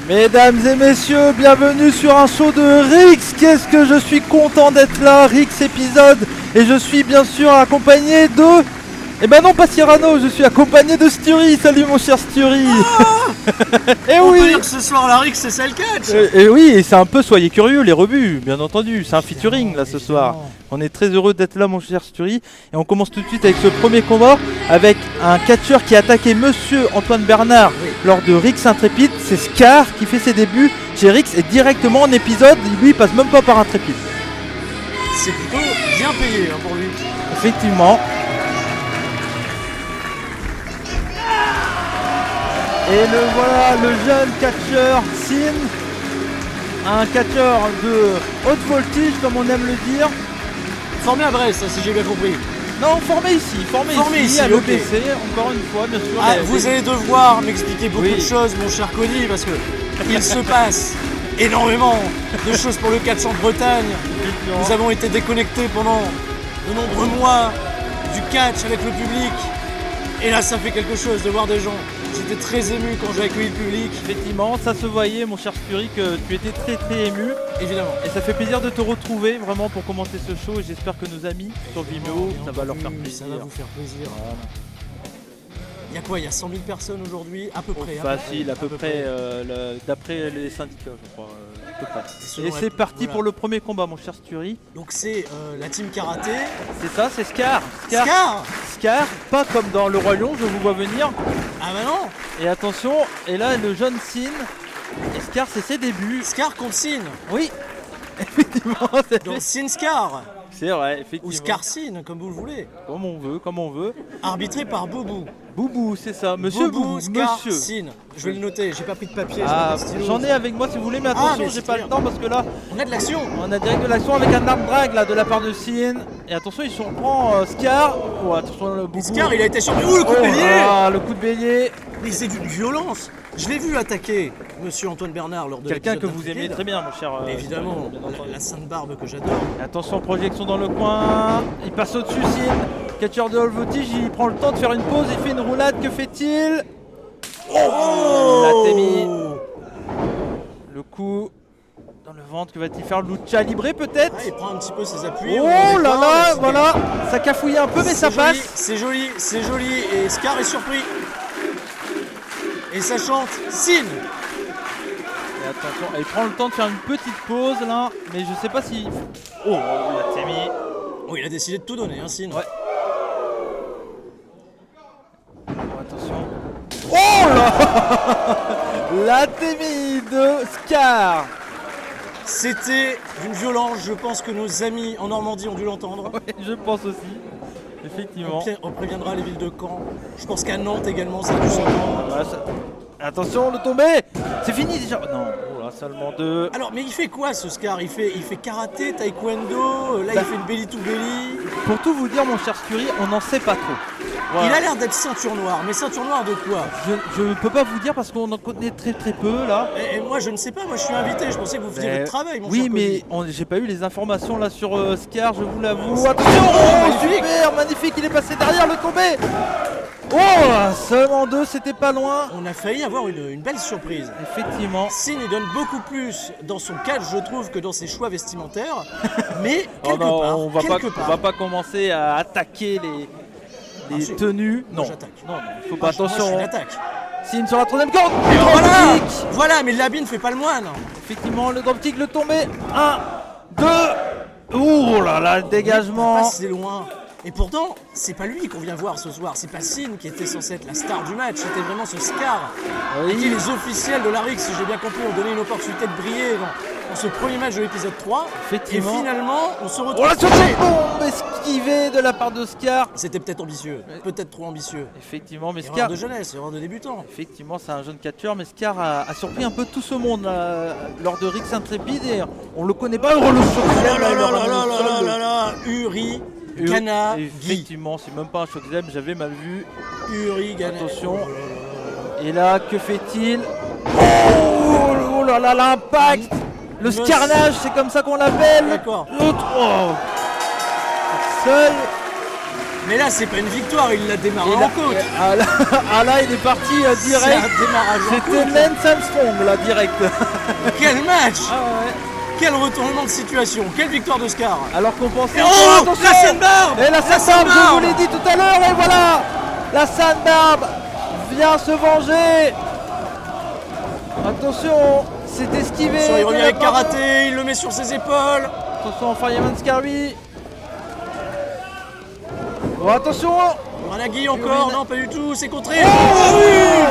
Mesdames et messieurs, bienvenue sur un show de Rix. Qu'est-ce que je suis content d'être là, Rix épisode. Et je suis bien sûr accompagné de... Eh ben non, pas Cyrano, je suis accompagné de Sturi. Salut mon cher Sturi. Et on peut dire que ce soir la Rix c'est ça le catch. Et oui, et c'est un peu soyez curieux les rebuts, bien entendu. C'est un featuring là ce soir. On est très heureux d'être là mon cher Sturi. Et on commence tout de suite avec ce premier combat avec un catcheur qui a attaqué Monsieur Antoine Bernard lors de Rix Intrépide. C'est Scar qui fait ses débuts chez Rix et directement en épisode, lui il passe même pas par Intrépide. C'est plutôt bien payé pour lui. Effectivement. Et le voilà, le jeune catcheur Sin, un catcheur de haute voltige comme on aime le dire. Formé à Brest, si j'ai bien compris. Non, formé ici à l'EPC, encore une fois, bien sûr. Vous allez devoir m'expliquer beaucoup de choses, mon cher Conny, parce que il se passe énormément de choses pour le catch en Bretagne. Nous avons été déconnectés pendant de nombreux mois du catch avec le public. Et là, ça fait quelque chose de voir des gens. J'étais très ému quand j'ai accueilli le public. Effectivement, ça se voyait, mon cher Fury, que tu étais très très ému. Évidemment. Et ça fait plaisir de te retrouver vraiment pour commencer ce show. Et j'espère que nos amis sur Vimeo, ça va leur faire plaisir. Ça va vous faire plaisir. Voilà. Il y a quoi? Il y a 100 000 personnes aujourd'hui, à peu près. Facile, à peu près. D'après les syndicats, je crois. À peu près. Et c'est parti pour le premier combat, mon cher Sturi. Donc c'est la team karaté. C'est ça, c'est Scar. Scar, pas comme dans le Roi Lion, je vous vois venir. Ah bah non. Et attention, et là le jeune Sin. Et Scar, c'est ses débuts. Scar contre Sin. Oui. Effectivement. Donc Sin Scar. C'est vrai, effectivement. Ou Scar Sin, comme vous le voulez. Comme on veut. Arbitré par Boubou. Boubou, c'est ça, monsieur Boubou, Scar monsieur. Sin. Je vais le noter, j'ai pas pris de papier. J'en ai avec moi si vous voulez, mais attention, j'ai pas le temps parce que là. On a de l'action. On a direct de l'action avec un arme drag là de la part de Sin. Et attention, il surprend Scar. Oh, attention, le Boubou. Scar, il a été surpris. Le coup de bélier. Ah, le coup de bélier. Mais c'est d'une violence. Je l'ai vu attaquer Monsieur Antoine Bernard lors de quelqu'un que vous aimez très bien, mon cher. Évidemment, la sainte barbe que j'adore. Attention, projection dans le coin. Il passe au-dessus, Sin. Catcheur de haute voltige, il prend le temps de faire une pause. Il fait une roulade. Que fait-il? La Temi. Le coup dans le ventre. Que va-t-il faire? Lucha Libre peut-être? Il prend un petit peu ses appuis. Oh là là, voilà. Ça cafouille un peu, mais ça passe. C'est joli, c'est joli. Et Scar est surpris. Et ça chante Sin. Et attention, il prend le temps de faire une petite pause là, mais je sais pas si... Oh, la Temi. Oh, il a décidé de tout donner, hein, Sin. Ouais. Oh, attention. Oh là. La Temi de Scar. C'était une violence, je pense que nos amis en Normandie ont dû l'entendre. Ouais, je pense aussi. Effectivement. On préviendra les villes de Caen. Je pense qu'à Nantes également, ça a dû s'entendre. Voilà, attention, le tombé. C'est fini déjà. Non, voilà, seulement deux. Alors, mais il fait quoi ce Scar? Il fait karaté, taekwondo, là il fait une belly to belly. Pour tout vous dire, mon cher Scurry, on n'en sait pas trop. Voilà. Il a l'air d'être ceinture noire, mais ceinture noire de quoi? Je ne peux pas vous dire parce qu'on en connaît très très peu là. Et moi je ne sais pas, moi je suis invité, je pensais que vous faisiez votre travail, mon cher Oui, mais j'ai pas eu les informations là sur Scar, je vous l'avoue. Attention, super, magnifique, il est passé derrière le tombé. Oh, seulement deux, c'était pas loin. On a failli avoir une belle surprise. Effectivement. Sin il donne beaucoup plus dans son catch, je trouve, que dans ses choix vestimentaires. Mais quelque part, on va pas commencer à attaquer les tenues. Non, j'attaque. Non, il faut pas, attention. Moi, je Sin sur la troisième corde. Voilà, mais l'habit ne fait pas le moine. Effectivement, le dropkick, le tombé. 1, 2. Oh là là, le dégagement. C'est loin. Et pourtant, c'est pas lui qu'on vient voir ce soir, c'est pas Sin qui était censé être la star du match, c'était vraiment ce Scar. Oui. Et qui, les officiels de la Rix, si j'ai bien compris, ont donné une opportunité de briller dans ce premier match de l'épisode 3. Effectivement. Et finalement, on se retrouve. Oh la bombe esquivée de la part de Scar. C'était peut-être ambitieux, peut-être trop ambitieux. Effectivement, mais erreur Scar. de jeunesse, erreur de débutant. Effectivement, c'est un jeune catcheur, mais Scar a surpris un peu tout ce monde lors de Rix Intrépide et on le connaît pas. Oh le choc. Uri. Gana, effectivement, c'est même pas un choc zem, j'avais mal vu. Uri, Gana. Attention. Et là, que fait-il? Oh là là, l'impact. Le scarnage, c'est comme ça qu'on l'appelle. D'accord. L'autre. Oh. Seul Mais là, c'est pas une victoire, il l'a démarré en côte. Là, il est parti direct. C'est un démarrage en C'était côte. Lance Armstrong, là, direct. Quel match! Ah ouais. Quel retournement de situation! Quelle victoire d'Oscar! Alors qu'on pensait... Oh, attention, la Sandbarb! Et la Sandbarb, je vous l'ai dit tout à l'heure, et voilà! La Sandbarb vient se venger. Attention, c'est esquivé. Il revient avec karaté, il le met sur ses épaules. Attention, Fireman Scarby. Oh, attention. Ranagui encore, non pas du tout, c'est contré. Oh oui,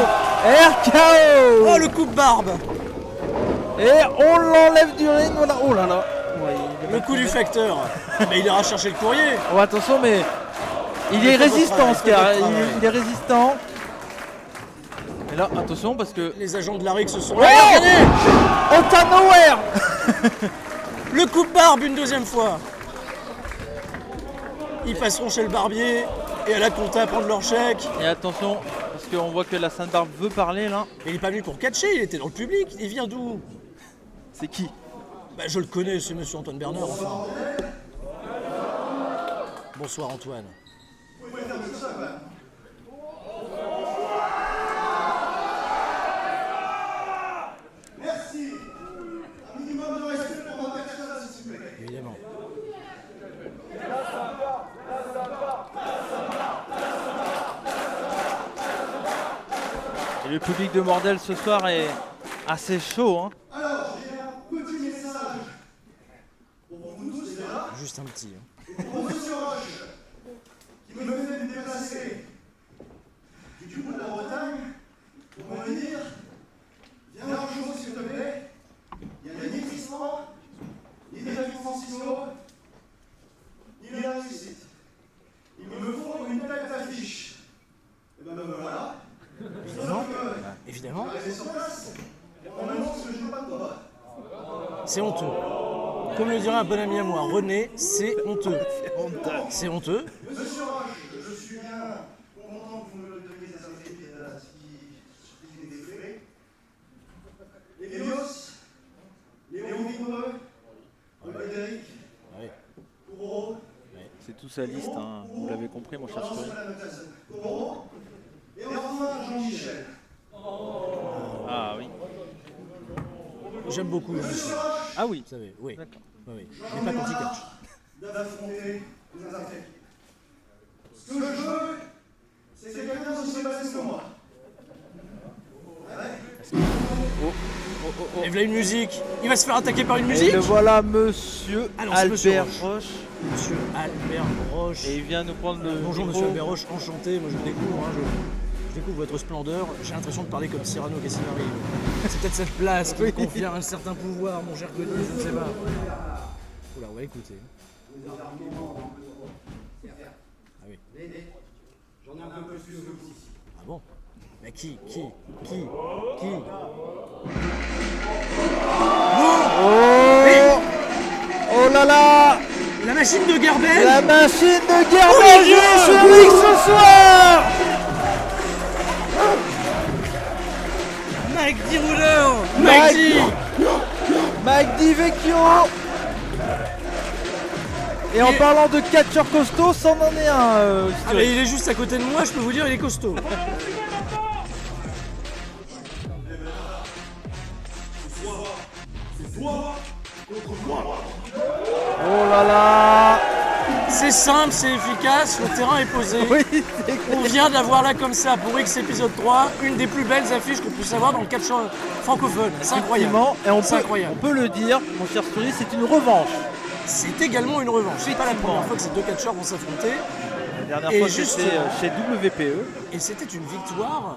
RKO. Oh le coupe-barbe. Et on l'enlève du ring, voilà. Oh là là. Ouais, le coup du facteur. Mais il ira chercher le courrier. Oh attention, mais il est résistant, Scar. Il est résistant. Et là, attention parce que les agents de la RIC se sont regardez. Out of nowhere. Le coupe-barbe une deuxième fois. Ils passeront chez le barbier et à la compta prendre leur chèque. Et attention, parce qu'on voit que la Sainte-Barbe veut parler là. Mais il est pas venu pour catcher, il était dans le public. Il vient d'où? C'est qui? Bah, je le connais, c'est monsieur Antoine Bernard, enfin. Bonsoir Antoine. Merci. Un minimum de respect pour ma personne, s'il vous plaît. Évidemment. Et le public de Mordel ce soir est assez chaud. Hein. Alors, j'ai un petit message pour vous tous déjà. Juste un petit. Et pour monsieur Roche, qui me fait me déplacer du bout de la Bretagne pour me dire viens un jour s'il te plaît. Il n'y a ni Tristan, ni des amis Francisco, ni la réussite. Il me faut une tête d'affiche. Et ben voilà. Évidemment. Évidemment. Je vais rester sur place. On annonce que je n'ai pas de combat. C'est honteux. Comme le dirait un bon ami à moi, René, c'est honteux. C'est honteux. Monsieur Roche, je suis bien content que vous me donniez des infos qui des faits. Elios, Léon Vigneux, Frédéric, Kouro, C'est tout sa liste, hein. Vous l'avez compris mon cher Cyril. Kouro, et enfin Jean-Michel. Ah oui. J'aime beaucoup le monsieur. Ah oui. Vous savez, oui. D'accord. Oui. Mais pas quand il catch. D'affronter les attaques. Ce que je veux, c'est quelqu'un d'aussi basé que moi. Et voilà une musique. Il va se faire attaquer par une Et musique. le voilà monsieur Ah non, c'est monsieur Albert Roche. Roche. Monsieur Albert Roche. Et il vient nous prendre le Bonjour micro. monsieur Albert Roche, enchanté. Moi je découvre, hein, je découvre votre splendeur. J'ai l'impression de parler comme Cyrano Cassinari. C'est peut-être cette place qui me confère un certain pouvoir, mon cher Conny, je ne sais pas. Oula, on va écouter. Ah oui. J'en ai un peu plus que vous. Ah bon? Mais qui Oh là là. La machine de Garbel. La machine de Oh guerre mon Dieu. sur Rick ce soir. Mike D. Ruler. Mike Mike D. Mike Di Vecchio. Et en parlant de catcheur costaud, c'en en est un. Ah mais il est juste à côté de moi, je peux vous dire, il est costaud. Oh là là. C'est simple, c'est efficace, le terrain est posé. Oui, c'est On vient de la voir là comme ça pour X épisode 3, une des plus belles affiches qu'on puisse avoir dans le catch francophone. C'est incroyable. effectivement. Et on C'est peut, incroyable. on peut le dire, mon cher Story, c'est une revanche. C'est également une revanche. C'est pas la première fois que ces deux catcheurs vont s'affronter. La dernière Et fois, juste- c'était chez WPE. Et c'était une victoire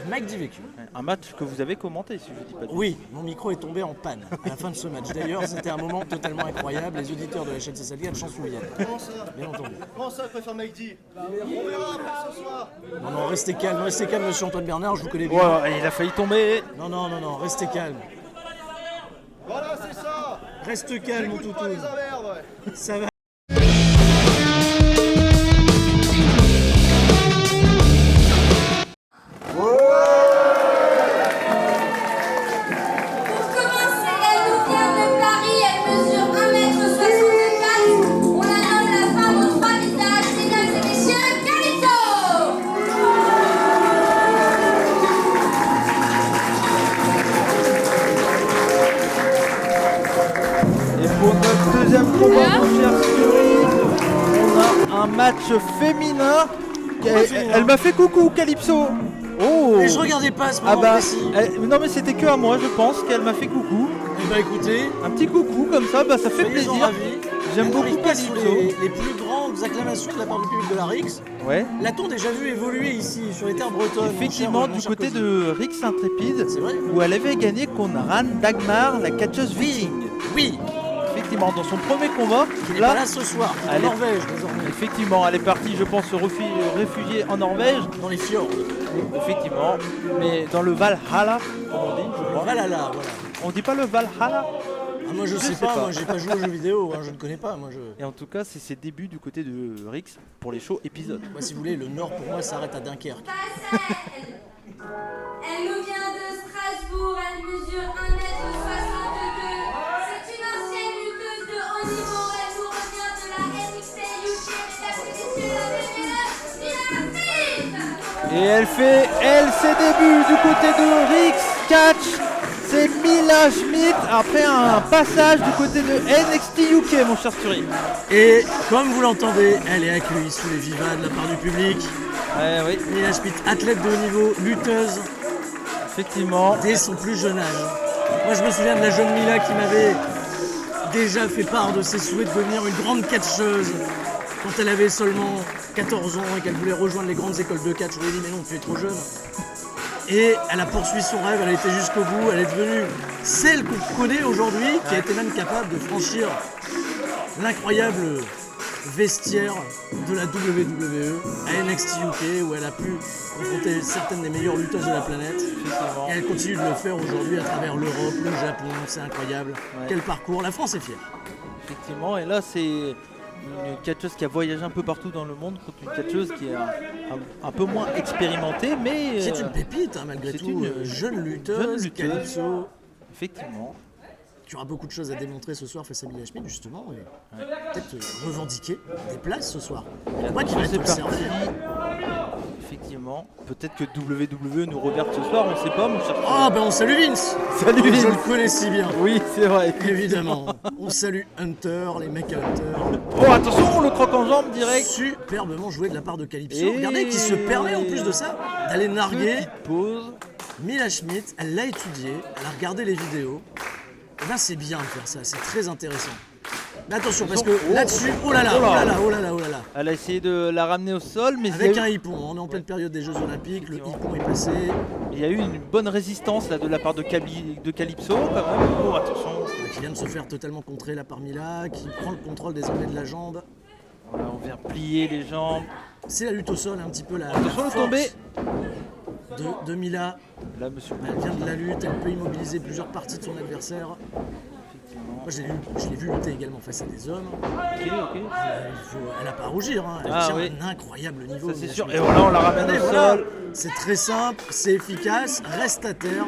de Mike DiVecchio. Un match que vous avez commenté, si je dis pas de Oui, mon micro est tombé en panne à la fin de ce match. D'ailleurs, c'était un moment totalement incroyable. Les auditeurs de la chaîne Césalia, de chance vous viennent. Bien entendu. Comment ça, je préfère Mike D? On verra après ce soir. Non, restez calme, monsieur Antoine Bernard, je vous connais bien. Ouais, il a failli tomber. Non, restez calme. Voilà, c'est ça. Reste calme, mon J'écoute toutou. pas les averves, ouais. Ça va. Pour commencer, elle nous vient de Paris, elle mesure 1,64 m. On la nomme la femme aux trois visages, mesdames et messieurs. match féminin. Ouais, féminin. Elle m'a fait coucou, Calypso. Oh. Et je regardais pas ce moment Ah bah, précis. non mais c'était que à moi, je pense qu'elle m'a fait coucou. Eh bah écoutez, Un petit coucou comme ça, bah ça fait soyez-en plaisir. ravis. J'aime Elle beaucoup n'arrive pas sous Calypso. les plus grandes acclamations de la part du public de la Rix. Ouais. L'a-t-on déjà vu évoluer ici, sur les terres bretonnes? Effectivement, mon du cher côté Cosy. de Rix Intrépide, C'est vrai? où elle avait gagné contre Ran Dagmar, la catcheuse viking. Oui, Effectivement, dans son premier combat, qui n'est pas là ce soir, qui est en elle est- Norvège désormais, effectivement, elle est partie, je pense, se réfugier en Norvège. dans les fjords. Effectivement, mais dans le Valhalla, comme on dit, je crois. Voilà, voilà. On dit pas le Valhalla. Ah, moi je sais pas, moi j'ai pas joué aux jeux vidéo, hein, je ne connais pas. Moi, Et en tout cas, c'est ses débuts du côté de Rix pour les shows épisodes. Moi, si vous voulez, le Nord pour moi s'arrête à Dunkerque. Pas celle. Elle nous vient de Strasbourg, elle mesure 1m62. C'est une ancienne lutteuse de haut niveau, elle nous revient de la NXT UK. Mesdames et messieurs, la Et elle fait, ses débuts du côté de Rix Catch. C'est Mila Schmidt après un passage du côté de NXT UK, mon cher Sturi. Et comme vous l'entendez, elle est accueillie sous les vivas de la part du public. Ouais, oui, Mila Schmidt, athlète de haut niveau, lutteuse effectivement. dès son plus jeune âge. Moi je me souviens de la jeune Mila qui m'avait déjà fait part de ses souhaits de devenir une grande catcheuse quand elle avait seulement 14 ans et qu'elle voulait rejoindre les grandes écoles de catch. Je lui ai dit mais non, tu es trop jeune. Et elle a poursuivi son rêve, elle a été jusqu'au bout, elle est devenue celle qu'on connaît aujourd'hui, qui a été même capable de franchir l'incroyable vestiaire de la WWE à NXT UK, où elle a pu confronter certaines des meilleures lutteuses de la planète. Et elle continue de le faire aujourd'hui à travers l'Europe, le Japon, c'est incroyable. Ouais. Quel parcours, la France est fière. Effectivement, et là c'est une catcheuse qui a voyagé un peu partout dans le monde contre une catcheuse qui est un peu moins expérimentée, mais C'est une pépite hein, malgré c'est tout, une jeune lutteuse, Calypso, effectivement. qui aura beaucoup de choses à démontrer ce soir face à Mila Schmidt justement, et peut-être revendiquer des places ce soir. Moi qui va C'est être parti. observé. Effectivement, peut-être que WWE nous regarde ce soir, on sait pas, mon cher. Ah ben on salue Vince. Salut Je Vince. le connais si bien. Oui, c'est vrai. Évidemment. On salue Hunter, les mecs Hunter. Oh, attention, le croc en jambe direct. Superbement joué de la part de Calypso. Et- Regardez qui se permet en plus de ça d'aller narguer Petite pause. Mila Schmidt. Elle l'a étudié, elle a regardé les vidéos. Et là c'est bien de faire ça, c'est très intéressant. Mais attention parce que Oh. là-dessus, oh là là, Oh oh là. là là, oh là là, oh là là. Elle a essayé de la ramener au sol, mais Avec il y a un eu- hippon, on est en pleine période des Jeux Olympiques, le Effectivement. hippon est passé. il y a eu une bonne résistance là de la part de Calypso quand même. Oh, attention. Qui vient de se faire totalement contrer là par Mila, qui prend le contrôle désormais de la jambe. Voilà, on vient plier les jambes. C'est la lutte au sol un petit peu la Attention, le force tombé. de Mila. Là, monsieur. Elle vient de la lutte, elle peut immobiliser plusieurs parties de son adversaire. Effectivement. Moi je l'ai vu lutter également face à des hommes. Ok, ok. Elle n'a pas à rougir, hein. Elle Ah, tient oui. un incroyable niveau. Ça c'est Mila sûr. Schmidt. Et voilà, on la ramène Regardez, au voilà. sol. C'est très simple, c'est efficace, reste à terre.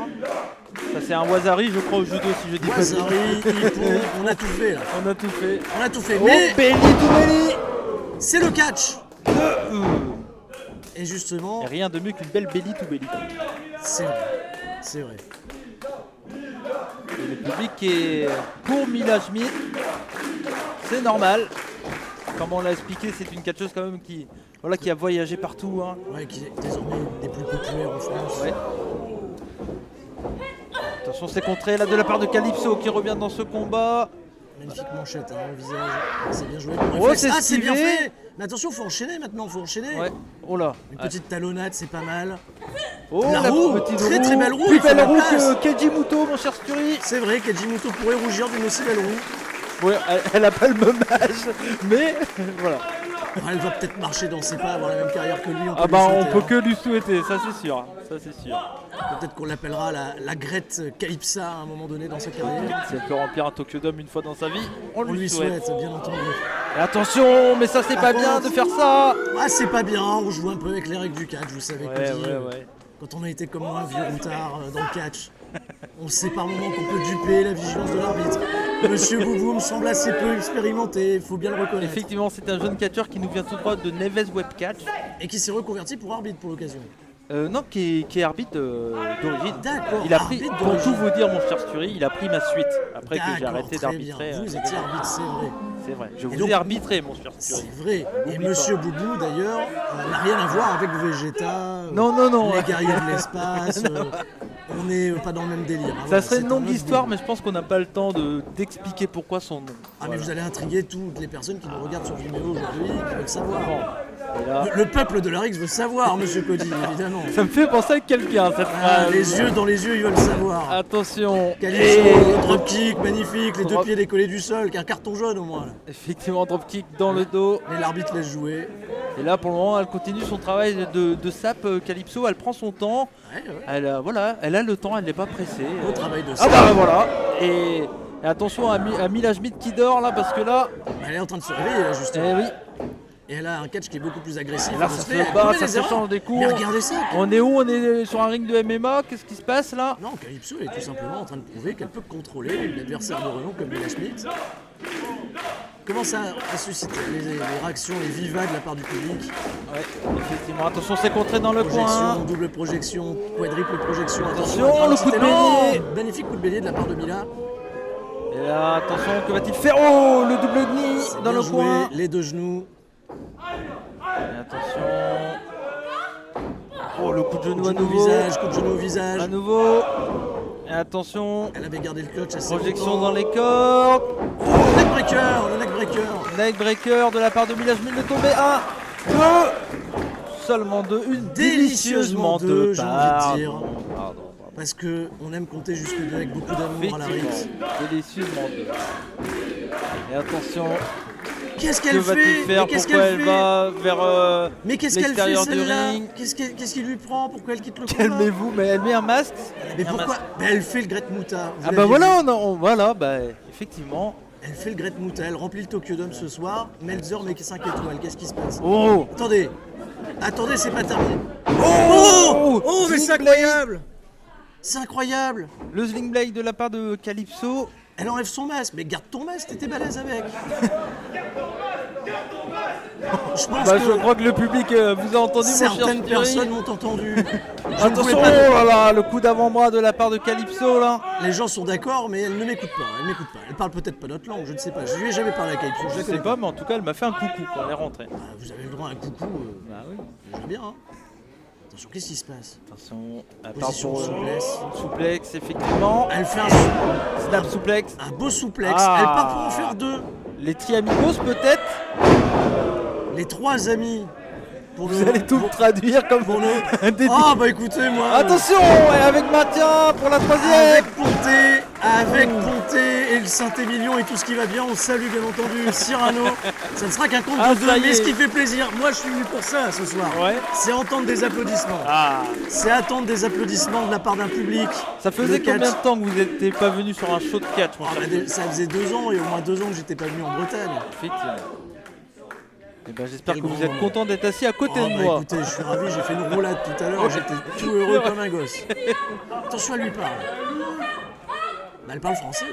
Ça c'est un Wazari, je crois, au judo si je dis pas de Wazari, bêtises. hippon, on a tout fait là. On a tout fait. On a tout fait. Oh, Mais belly to belly. c'est le catch. Euh. Et justement, Et rien de mieux qu'une belle belly to belly. c'est vrai. C'est vrai. Et le public est pour Mila Schmidt. C'est normal. Comme on l'a expliqué, c'est une catcheuse quand même qui a voyagé partout. Hein. Ouais, qui est désormais une des plus populaires en France. Ouais. Attention, c'est contré là de la part de Calypso qui revient dans ce combat. Magnifique manchette hein, au visage. C'est bien joué. Oh, Réflexe. c'est Ah, c'est bien esquivé. fait. Mais attention, faut enchaîner maintenant, faut enchaîner. Ouais. Oh là. Une petite talonnade, c'est pas mal. Oh, La roue, petite très, très belle roue, Plus il faut belle la roue place. que Keiji Muto, mon cher Sturi. C'est vrai qu'Ejimoto pourrait rougir d'une aussi belle roue. Ouais, elle a pas le même âge, mais voilà. Elle va peut-être marcher dans ses pas, avoir la même carrière que lui. On peut Ah lui bah on souhaiter, peut hein. que lui souhaiter, ça c'est sûr. Ça c'est sûr. Peut-être qu'on l'appellera la Grete Calypsa à un moment donné dans sa carrière. Si elle peut remplir un Tokyo Dome une fois dans sa vie, on On lui souhaite, bien entendu. Et attention, mais ça c'est pas bien de faire ça. Ah, c'est pas bien, on joue un peu avec les règles du catch, vous savez, Ouais, Cody, ouais. quand on a été comme moi, un vieux routard dans le catch, on sait par moments qu'on peut duper la vigilance de l'arbitre. Monsieur Boubou me semble assez peu expérimenté, il faut bien le reconnaître. Effectivement, c'est un jeune catcheur qui nous vient tout droit de Neves Webcatch. Et qui s'est reconverti pour arbitre pour l'occasion. Non, qui est arbitre d'origine. D'accord. Il a pris, arbitre pour d'origine. tout vous dire, mon cher Stury, il a pris ma suite après que j'ai D'accord, arrêté très d'arbitrer. bien. Vous étiez arbitre, c'est vrai. C'est vrai. Je Et vous donc- ai arbitré, mon cher Stury. C'est vrai. Et N'oublie Monsieur Boubou, d'ailleurs, n'a rien à voir avec Vegeta. Non, non, non. Les guerriers de l'espace. On n'est pas dans le même délire. Hein, Ça voilà, serait c'est une un longue autre histoire, Boubou. mais je pense qu'on n'a pas le temps d'expliquer pourquoi son nom. Ah, mais vous allez intriguer toutes les personnes qui nous regardent sur Vimeo aujourd'hui, qui veulent savoir. Et là, Le peuple de la Rix veut savoir, Monsieur Cody, évidemment. ça me fait penser à quelqu'un, cette Ah, phrase. les yeux dans les yeux, ils veulent savoir. Attention. Calypso, Et- dropkick, magnifique, les deux Drop- pieds décollés du sol, qu'un carton jaune au moins. Là. Effectivement, dropkick dans le dos. Mais l'arbitre laisse jouer. Et là, pour le moment, elle continue son travail de sap Calypso. Elle prend son temps. Ouais, ouais. Elle a le temps, elle n'est pas pressée. Beau travail de Ah ça. bah voilà. Et attention à Mila Schmidt qui dort là, parce que là, Elle est en train de se réveiller là, justement. eh oui, Et elle a un catch qui est beaucoup plus agressif. là Elle ça fait, elle se bat, commet ça des se erreurs. change des coups. Mais regardez ça. On est où? On est sur un ring de MMA. Qu'est-ce qui se passe là? Non, Calypso est tout simplement en train de prouver qu'elle peut contrôler une adversaire de renom comme Mila Schmidt. Commence à susciter les réactions, les vivas de la part du public. Ouais, effectivement. Attention, c'est contré dans le Projection, coin. double projection, quadruple projection. Attention, à le coup de Trump, bélier. Magnifique coup de bélier de la part de Mila. Et là, attention, que va-t-il faire? Oh, le double knee C'est dans bien le joué, coin. les deux genoux. Et attention. Oh, le coup de genou Coup à de genou au nouveau. visage, coup de genou au visage. À nouveau. Et attention. Elle avait gardé le clutch assez Projection longtemps. dans les cordes. Oh, le neck breaker, le neck breaker. Neckbreaker de la part de Mila Schmidt de tomber. 1, 2. Seulement 2. Une délicieusement Délicieusement 2. deux, j'ai envie de dire. Pardon. Parce que on aime compter jusque 2 avec beaucoup d'amour à la Rix. Effectivement. Délicieusement 2. Et attention. Qu'est-ce Que qu'elle va-t-il fait? faire? Mais qu'est-ce Pourquoi qu'elle elle fait? va vers Mais qu'est-ce qu'elle fait l'extérieur du celle-là? ring? Qu'est-ce qui lui prend? Pourquoi elle quitte le combat? Calmez-vous, mais elle met un masque. Mais Un pourquoi? masque. Ben, elle fait le Great Muta. vous Ah l'aviez bah voilà, vu. voilà, bah effectivement. Elle fait le Great Muta, elle remplit le Tokyo Dome ce soir. Melzer met 5 étoiles, qu'est-ce qui se passe? Oh, Attendez, attendez, c'est pas terminé. oh, Oh, mais c'est Sling incroyable! C'est incroyable! Le Sling Blade de la part de Calypso. Elle enlève son masque, mais garde ton masque, t'étais balèze avec. Je pense Bah, que je crois que le public vous a entendu, mon cher certaines Stury. personnes m'ont entendu. Je ne Attention, pouvais pas- oh là là, le coup d'avant-bras de la part de Calypso là. Les gens sont d'accord, mais elle ne m'écoute pas. Elle m'écoute pas. Elle parle peut-être pas notre langue, je ne sais pas. Je lui ai jamais parlé à Calypso. Je la Je connais sais pas, mais en tout cas, elle m'a fait un coucou quand elle est rentrée. Ah, vous avez le droit à un coucou. Bah oui. Déjà bien. Hein. Attention, qu'est-ce qui se passe? Attention, elle part Position pour souplesse. souplex, effectivement. Elle fait Snap souplex. un beau souplex. Ah. Elle part pour en faire 2. Les triamigos peut-être. Les 3 amis. Pour Vous allez tout me traduire comme pour nous. un début. Ah bah écoutez moi. Attention, et avec maintien pour la troisième. Avec Ponté et le Saint-Émilion et tout ce qui va bien, on salue bien entendu Cyrano. Ça ne sera qu'un compte Ah, de ça 2, y mais est. ce qui fait plaisir, moi je suis venu pour ça ce soir. Ouais. C'est entendre des applaudissements. Ah, C'est attendre des applaudissements de la part d'un public. ça faisait Le catch. combien de temps que vous n'étiez pas venu sur un show de catch, mon Ah, cher bah, ça faisait 2 ans et au moins 2 ans que j'étais pas venu en Bretagne. Effectivement. Et ben j'espère Quel que vous grand êtes moment. content d'être assis à côté Oh, de bah, moi. écoutez, je suis ravi, j'ai fait une roulade tout à l'heure, j'étais tout heureux comme un gosse. Attention, elle lui parle. Bah, elle parle français,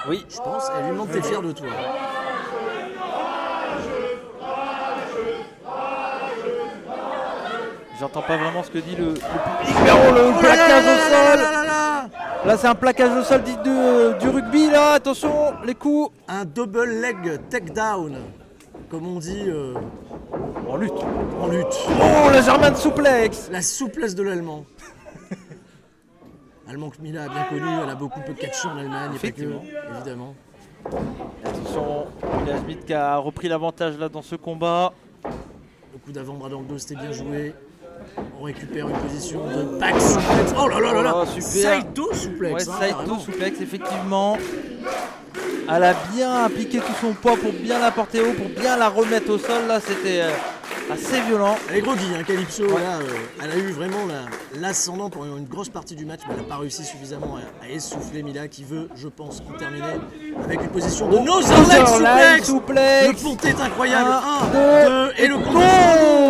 Oui. je pense. Elle lui demande t'es fier de toi. J'entends pas vraiment ce que dit le public. Mais oh, le Oh là là plaquage là au là sol. là là là. Là c'est un plaquage au sol dit du rugby là. Attention, les coups. Un double leg takedown, comme on dit En lutte. en lutte. Oh, la German souplex. La souplesse de l'allemand. Allemand que Mila a bien connu, elle a beaucoup peu catché en Allemagne, et pas que, Effectivement. évidemment. Attention, Mila Schmidt qui a repris l'avantage là dans ce combat. Le coup d'avant-bras dans le dos, c'était bien joué. On récupère une position de back suplex. Oh là là là là, Oh, super. Saito suplex. Ouais, hein, Saito carrément. souplex effectivement. Elle a bien appliqué tout son poids pour bien la porter haut, pour bien la remettre au sol. Là c'était assez violent. Elle est groggy, hein, Calypso. Là, elle a eu vraiment l'ascendant pendant une grosse partie du match, mais elle n'a pas réussi suffisamment à essouffler Mila, qui veut, je pense, en terminer avec une position de Nozerleg Nozerleg suplex. souplex. Le ponté est incroyable. 1, 2, et le compte.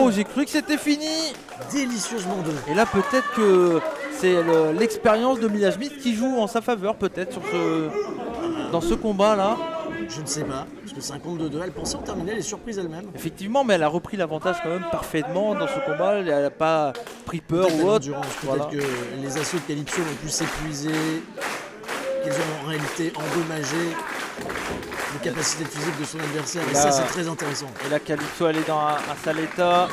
Oh, j'ai cru que c'était fini. Délicieusement 2. Et là peut-être que c'est l'expérience de Mila Schmidt qui joue en sa faveur peut-être dans ce combat là. Je ne sais pas, parce que c'est un compte de 2. Elle pensait en terminer, elle est surprise elle-même. Effectivement, mais elle a repris l'avantage quand même parfaitement dans ce combat. Elle n'a pas pris peur Peut-être ou autre. l'endurance, Voilà. peut-être que les assauts de Calypso vont plus s'épuiser, qu'ils ont en réalité endommagé les capacités physiques de son adversaire. Et Là- ça, c'est très intéressant. Et là, Calypso, elle est dans un sale état.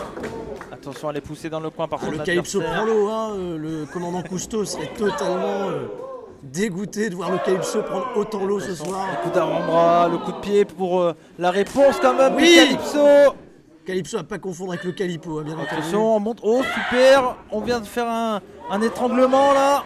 Attention, elle est poussée dans le coin par son Le adversaire. Calypso prend l'eau, hein. Le commandant Cousteau serait totalement dégoûté de voir le Calypso prendre autant l'eau ce soir. Le coup d'avant-bras, le coup de pied pour la réponse quand même Oui. de Calypso. Calypso à pas confondre avec le Calipo, hein, bien entendu. Attention, on monte. Oh, super. On vient de faire un étranglement là.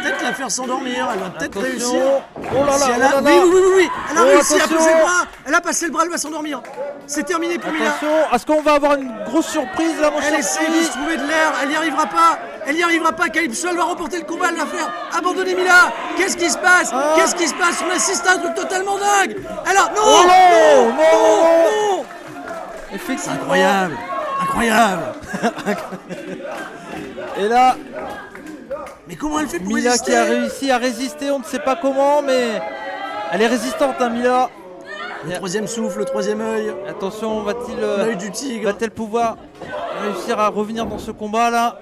Peut-être la faire s'endormir, elle va peut-être Attention. réussir. Oh là là, Si elle oh a... là là. Oui, elle a Oh, réussi à attention. poser le bras, elle a passé le bras, elle va s'endormir. C'est terminé pour Mila. Attention, est-ce qu'on va avoir une grosse surprise là, mon Elle cher essaye de Stevie? se trouver de l'air, elle n'y arrivera pas, Calypso, elle va remporter le combat, elle va faire abandonner Mila. Qu'est-ce qui se passe? Ah. Qu'est-ce qui se passe? On assiste à un truc totalement dingue. Alors, non, Oh non, non. Effectivement. Incroyable. Et là, Mais comment elle fait pour Mila résister? qui a réussi à résister, on ne sait pas comment, mais elle est résistante, hein, Mila. Le troisième souffle, le troisième œil, Attention, l'œil du tigre. va-t-elle pouvoir réussir à revenir dans ce combat là?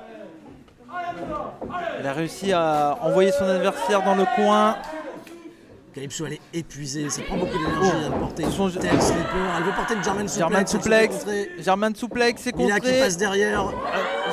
Elle a réussi à envoyer son adversaire dans le coin. Calypso, elle est épuisée, ça prend beaucoup d'énergie Oh. de porter Son- une telle slipper. Elle veut porter une German suplex. German elle se fait suplex, contrer. German suplex, c'est Mila qui contré. passe derrière.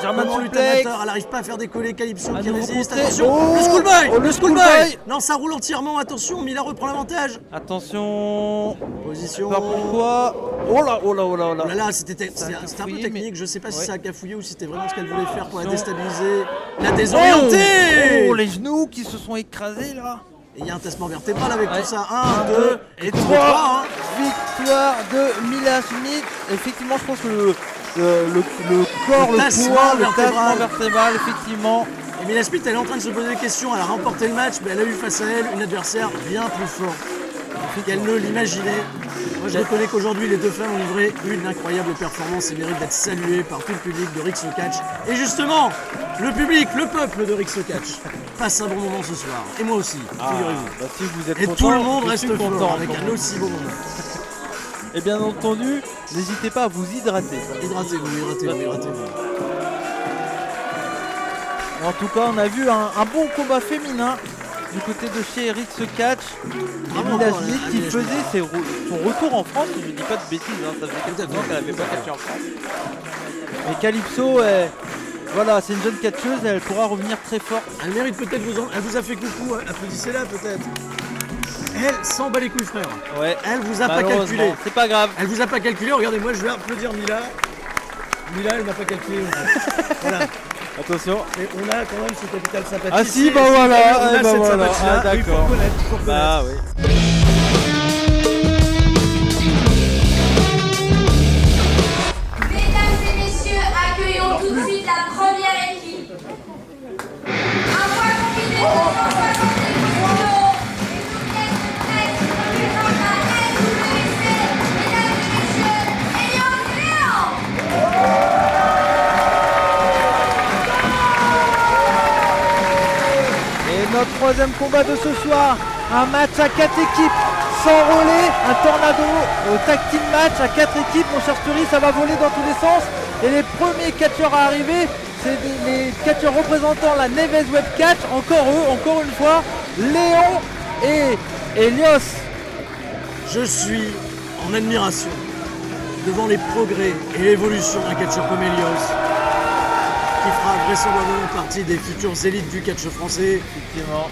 German Comment suplex. l'utamateur, elle n'arrive pas à faire décoller Calypso À qui nouveau résiste. contré. Attention, Oh, le schoolboy. oh, le schoolboy. Non, ça roule entièrement. Attention, Mila reprend l'avantage. Attention. Position. Pas pourquoi. Oh là, oh là, oh là, oh là. Oh là là, c'était Ça a un peu cafouillé, technique. mais- Je sais pas si Ouais. ça a cafouillé ou si c'était vraiment ce qu'elle voulait faire pour la Attention. déstabiliser, la désorienter. Oh, les genoux qui se sont écrasés là. Et il y a un tassement vertébral avec Ouais. tout ça. 1, 1, 2 et 3. Victoire de Mila Schmidt. Effectivement, je pense que le corps, le tassement poids, le vertébral. tassement vertébral, effectivement. Et Mila Smith, elle est en train de se poser des questions. Elle a remporté le match, mais elle a eu face à elle une adversaire bien plus forte qu'elle ne l'imaginait. Moi, je reconnais qu'aujourd'hui, les deux femmes ont livré une incroyable performance et méritent d'être saluées par tout le public de Rixo Catch. Et justement, le public, le peuple de Rixo Catch passe un bon moment ce soir. Et moi aussi, figurez-vous. Bah, si vous êtes Et content, tout le monde je reste suis fort content avec pour un vous. aussi beau moment. Et bien entendu, n'hésitez pas à vous hydrater. Hydratez-vous. En tout cas, on a vu un bon combat féminin du côté de chez Rix Catch. Et Mila encore, Schmidt qui Mila faisait son retour en France, si je ne dis pas de bêtises, hein, ça fait Tout à quelques temps fait, qu'elle n'avait tout à pas fait. catché en France. Mais Calypso, voilà, c'est une jeune catcheuse, elle pourra revenir très forte. Elle mérite peut-être elle vous a fait coucou, applaudissez-la peut-être. Elle s'en bat les couilles, frère. Ouais. Elle vous a pas Malheureusement, calculé. c'est pas grave. Elle vous a pas calculé, regardez, moi je vais applaudir Mila. Mila, elle m'a pas calculé. Voilà. Attention. Et on a quand même ce capital sympathie. Ah si, bah on voilà, a eh bah cette voilà. sympathie-là, Ah, il faut d'accord. reconnaître, il faut reconnaître. Bah oui. Mesdames et messieurs, accueillons tout de suite la première équipe. Un poids combiné de 170 kilos. Une souplesse représente la NWC. Mesdames et messieurs, Elion Léon. Et notre troisième combat de ce soir, un match à 4 équipes sans relais, un tornado tag team match à 4 équipes, mon cher Sturi, ça va voler dans tous les sens. Et les premiers catcheurs à arriver, c'est les catcheurs représentant la Neves Web Catch, encore eux, encore une fois, Léon et Elios. Je suis en admiration devant les progrès et l'évolution d'un catcheur comme Elios, qui fera vraisemblablement partie des futures élites du catch français. Effectivement.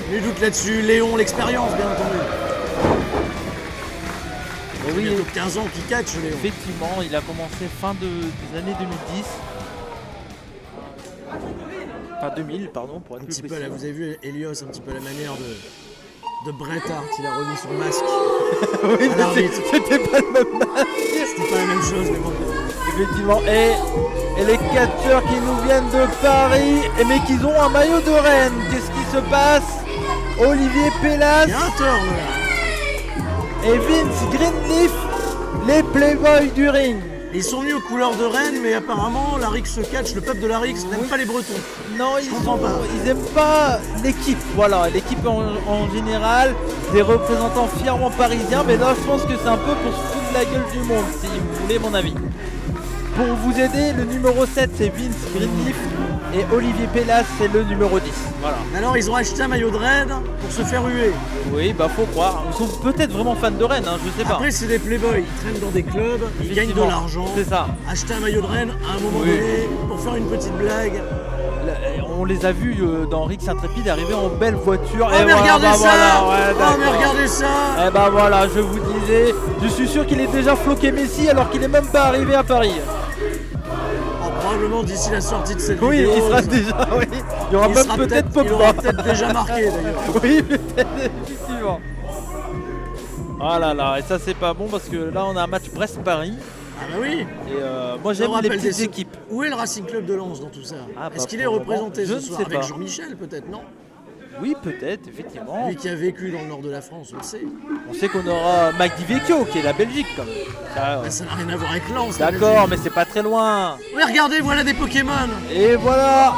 Nul doute là-dessus, Léon, l'expérience bien entendu. Et oui, Bientôt 15 ans qu'il catch, Léon. effectivement, il a commencé fin des années 2010. Enfin 2000, pardon, pour être Un plus petit peu, précis. là, vous avez vu Elios, un petit peu à la manière de Bret Hart, il a remis son masque. Oui, à mais l'arbitre. c'était pas le même match. C'était pas la même chose, mais bon. Effectivement, et les catcheurs qui nous viennent de Paris, mais qui ont un maillot de Rennes. Qu'est-ce qui se passe? Olivier Pélas Il y a un tort, là. et Vince Greenleaf, les playboys du ring. Ils sont venus aux couleurs de Rennes, mais apparemment, la Rix Catch, le peuple de la Rix, n'aime pas les Bretons. Non, comprends pas. Ils aiment pas l'équipe. Voilà, l'équipe en général, des représentants fièrement parisiens. Mais là, je pense que c'est un peu pour se foutre de la gueule du monde, si vous voulez mon avis. Pour vous aider, le numéro 7, c'est Vince Greenleaf. Et Olivier Pélas, c'est le numéro 10. Voilà. Alors, ils ont acheté un maillot de Rennes pour se faire huer. Oui, bah faut croire. Ils sont peut-être vraiment fans de Rennes, hein, je sais pas. Après, c'est des playboys. Ils traînent dans des clubs, ils gagnent de Effectivement, l'argent. c'est ça. Acheter un maillot de Rennes à un moment Oui. donné pour faire une petite blague. On les a vus dans Rix Intrépide arriver en belle voiture. Oh, mais regardez ça ouais, Oh, mais d'accord. regardez ça Eh bah voilà, je vous disais, je suis sûr qu'il est déjà floqué Messi alors qu'il est même pas arrivé à Paris. Oh, probablement d'ici la sortie de cette Oui, vidéo. il sera déjà, oui. Il y aura il même sera peut-être il aura Pogba. peut-être déjà marqué d'ailleurs. Oui, peut-être, effectivement. Oh là là, et ça c'est pas bon parce que là on a un match Brest-Paris. Ah bah oui. Et moi j'aime On les rappelle petites des- équipes. Où est le Racing Club de Lens dans tout ça? Ah, bah, Est-ce qu'il est pour le moment, représenté je ce ne soir sais avec pas. Jean-Michel peut-être, non? Oui, peut-être, effectivement. Lui qui a vécu dans le nord de la France, on le sait. On sait qu'on aura Mike Di Vecchio qui est la Belgique quand même. Ça, Bah, ça n'a rien à voir avec Lens. la d'accord, Belgique. mais c'est pas très loin. Oui, regardez, voilà des Pokémon. Et voilà.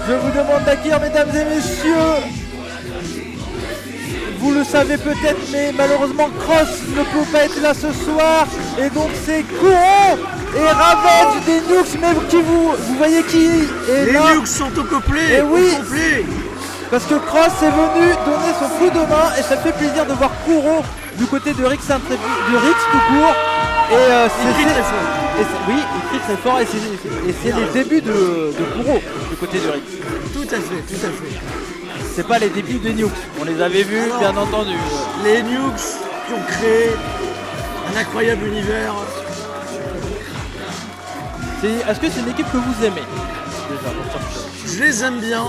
Je vous demande d'accueillir, mesdames et messieurs. Vous le savez peut-être, mais malheureusement Cross ne peut pas être là ce soir. Et donc c'est Courant et Ravage des Nukes, mais vous voyez qui est Les là. Nukes sont au complet. Eh oui. Au complet. Parce que Cross est venu donner son coup de main et ça me fait plaisir de voir Courant du côté de Rix Intrépide, de Rix tout court. Et Il crie très fort. oui, il crie très fort et c'est les débuts de Courant du côté de Rix. Tout à fait, tout à fait. C'est pas les débuts des Nukes, on les avait vus Alors, bien entendu. Les Nukes qui ont créé un incroyable univers. Est-ce que c'est une équipe que vous aimez déjà, pour sortir Je les aime bien.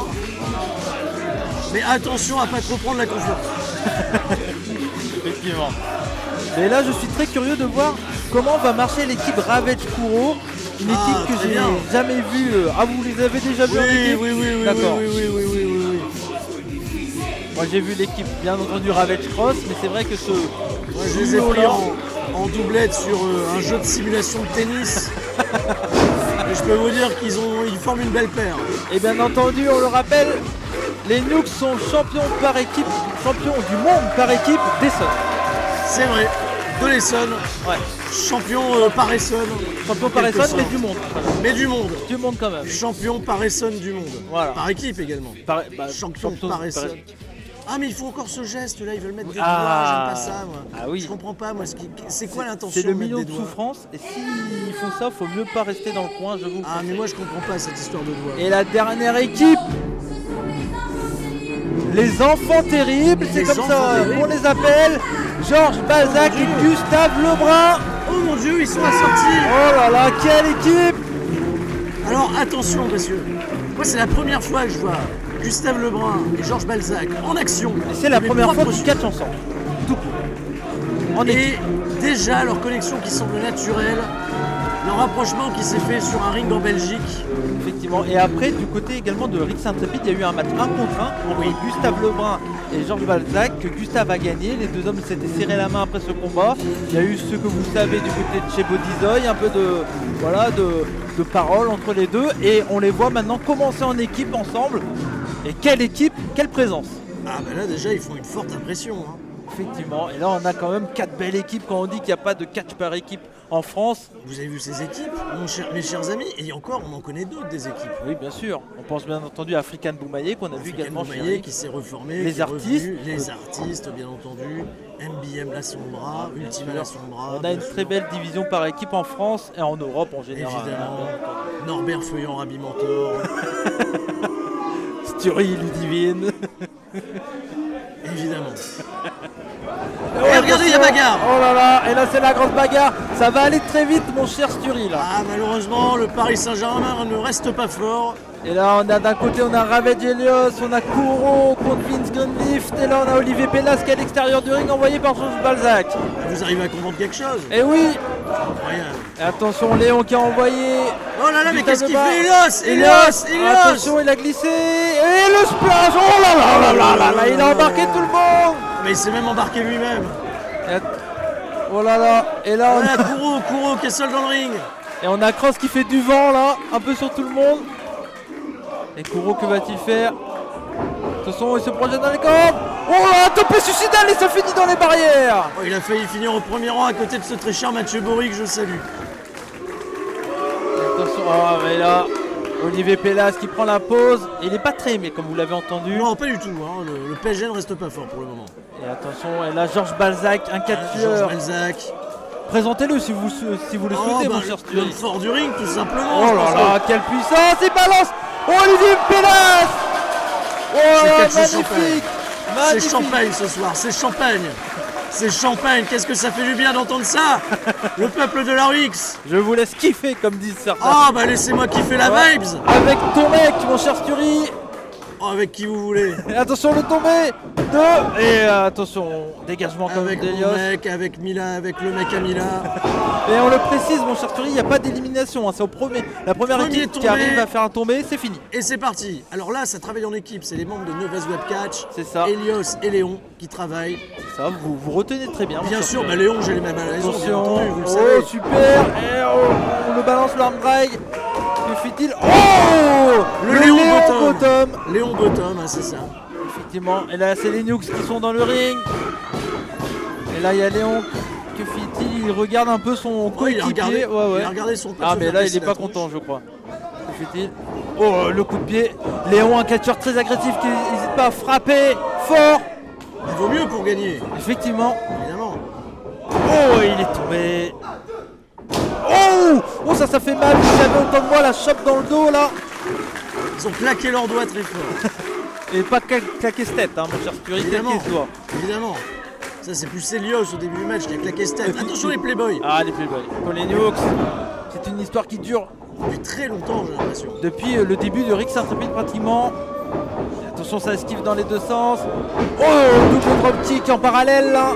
Mais attention à pas trop prendre la confiance. Effectivement. Et là je suis très curieux de voir comment va marcher l'équipe Ravage Kuro. Une Ah, équipe que très j'ai bien. jamais vue. Ah vous les avez déjà vus en équipe Oui. D'accord. Oui. Moi j'ai vu l'équipe bien entendu Ravage Cross, mais c'est vrai que ce. Moi, je les ai pris en doublette sur un jeu de simulation de tennis. Et je peux vous dire qu'ils forment une belle paire. Et bien entendu, on le rappelle, les Nukes sont champions par équipe, champions du monde par équipe d'Essonne. C'est vrai. De l'Essonne, Ouais. champion par Essonne. Champions par Quelque Essonne, mais sorte. du monde. Mais du monde. Du monde quand même. Champion par Essonne du monde. Voilà. Par équipe également. Champion par Essonne. Ah mais il faut encore ce geste là, ils veulent mettre des doigts, Ah. j'aime pas ça moi. Ah oui. Je comprends pas moi, c'est quoi l'intention C'est le de mettre million des de doigts? souffrance, et s'ils font ça, faut mieux pas rester dans le coin, je vous Ah mais moi je comprends pas cette histoire de doigts. Et la dernière équipe, les enfants terribles, c'est Les comme enfants ça terribles. qu'on les appelle. Georges Balzac Mon et Dieu. Gustave Lebrun. Oh mon dieu, ils sont assortis. Oh là là, quelle équipe! Alors attention messieurs, moi c'est la première fois que je vois Gustave Lebrun et Georges Balzac en action. Et c'est la Mes première fois propres qu'ils catchent ensemble. Tout court. En équipe. Et déjà leur connexion qui semble naturelle, leur rapprochement qui s'est fait sur un ring en Belgique. Effectivement. Et après, du côté également de Rix Intrépide, il y a eu un match 1 contre 1 entre Gustave Lebrun et Georges Balzac, que Gustave a gagné. Les deux hommes s'étaient serrés la main après ce combat. Il y a eu ce que vous savez du côté de chez Bodizoy, un peu de parole entre les deux. Et on les voit maintenant commencer en équipe ensemble. Et quelle équipe, quelle présence! Ah bah là déjà ils font une forte impression. Hein. Effectivement. Et là, on a quand même 4 belles équipes. Quand on dit qu'il n'y a pas de catch par équipe en France, Vous avez vu ces équipes, mes chers amis, et encore on en connaît d'autres des équipes. oui, bien sûr. On pense bien entendu à African Boumaillé qu'on a vu également chez Maillet Rix. qui s'est reformé, Les qui est artistes. revenu, les artistes bien entendu, MBM la Sombra, Ultima la Sombra. On a une très belle division par équipe en France et en Europe en général. Évidemment, Norbert Feuillant Rabbi Mentor, Sturie Ludivine. évidemment. Ouais, regardez, il y a attention. bagarre. Oh là là, et là c'est la grosse bagarre. Ça va aller très vite mon cher Sturie là. Ah malheureusement le Paris Saint-Germain ne reste pas fort. Et là on a d'un côté on a Ravage Elios, on a Kouro contre Vince Greenleaf. Et là on a Olivier Pélas qui est à l'extérieur du ring envoyé par Georges Balzac. Vous arrivez à comprendre quelque chose? Et oui. Incroyable. Et attention Léon qui a envoyé. Oh là là, mais Gustave qu'est-ce qu'il Lebrun. fait? Elios. Attention il a glissé. Et le splash. Oh là là là là là là. Il a embarqué tout le monde. Mais il s'est même embarqué lui-même. Oh là là. Et là, Voilà, Kuro qui est seul dans le ring. et on a Cross qui fait du vent là, un peu sur tout le monde. Et Kuro, que va-t-il faire? De toute façon, il se projette dans les cordes. Oh là, topé suicidal et ça finit dans les barrières. Oh, il a failli finir au premier rang à côté de ce très cher Mathieu Bory que je salue. Attention, oh mais là, Olivier Pélas qui prend la pause. Il n'est pas très aimé comme vous l'avez entendu. Non, pas du tout. Hein. Le PSG ne reste pas fort pour le moment. Et attention, et là Georges Balzac, un Georges catcheur. Balzac. Présentez-le si vous le souhaitez, mon cher L'homme Stury. fort du ring, tout simplement. Oh je là pense là, quelle puissance! Il balance! Oh, Olivier Pélas! Oh là, catch de magnifique! C'est Magnifique! champagne ce soir, c'est champagne. C'est champagne, qu'est-ce que ça fait du bien d'entendre ça. Le peuple de la Rix. Je vous laisse kiffer, comme disent certains. Oh bah laissez-moi kiffer la vibes. Avec ton mec, mon cher Stury. Oh, avec qui vous voulez. Et attention, le tombé! Deux! Et attention, dégagement comme Avec mon d'Elios. mec, avec Mila, avec le mec à Mila. Et on le précise, mon cher Stury, il n'y a pas d'élimination. Hein. C'est la première Premier équipe qui tombé. arrive à faire un tombé, c'est fini. Et c'est parti. Alors là, ça travaille en équipe, c'est les membres de Novas Webcatch. C'est ça. Elios et Léon qui travaillent. Ça, vous retenez très bien. mon Bien cher sûr, Stury. bah Léon, j'ai les mêmes raisons, bien Attention, entendu, vous le oh savez. super, et on le balance l'arm drag, que fait-il? Oh, Le Léon Bottom. Bottom. Léon Bottom, hein, c'est ça. Effectivement, et là c'est les Nukes qui sont dans le ring, et là il y a Léon, que fait-il? Il regarde un peu son Oh, il a regardé, coéquipier, ouais. il a regardé son pote Ah se mais faire là il casser est la pas tronche. content je crois, que fait-il? Oh le coup de pied, Léon un catcheur très agressif qui n'hésite pas à frapper fort, Il vaut mieux pour gagner, effectivement. évidemment. Oh, il est tombé. Oh, ça fait mal. Vous avez autant de moi la chope dans le dos là. Ils ont claqué leurs doigts très fort. Et pas claquer cette tête, hein, mon cher Stury, Évidemment. claquer ce doigt. Évidemment. Ça, c'est plus Elios au début du match qui a claqué cette tête. Attention les Playboys. Ah, les Playboys. Pour les Nukes, c'est une histoire qui dure Depuis très longtemps, j'ai l'impression. depuis le début de Rix Intrépide pratiquement. Et attention, ça esquive dans les deux sens. Oh, double drop kick en parallèle là.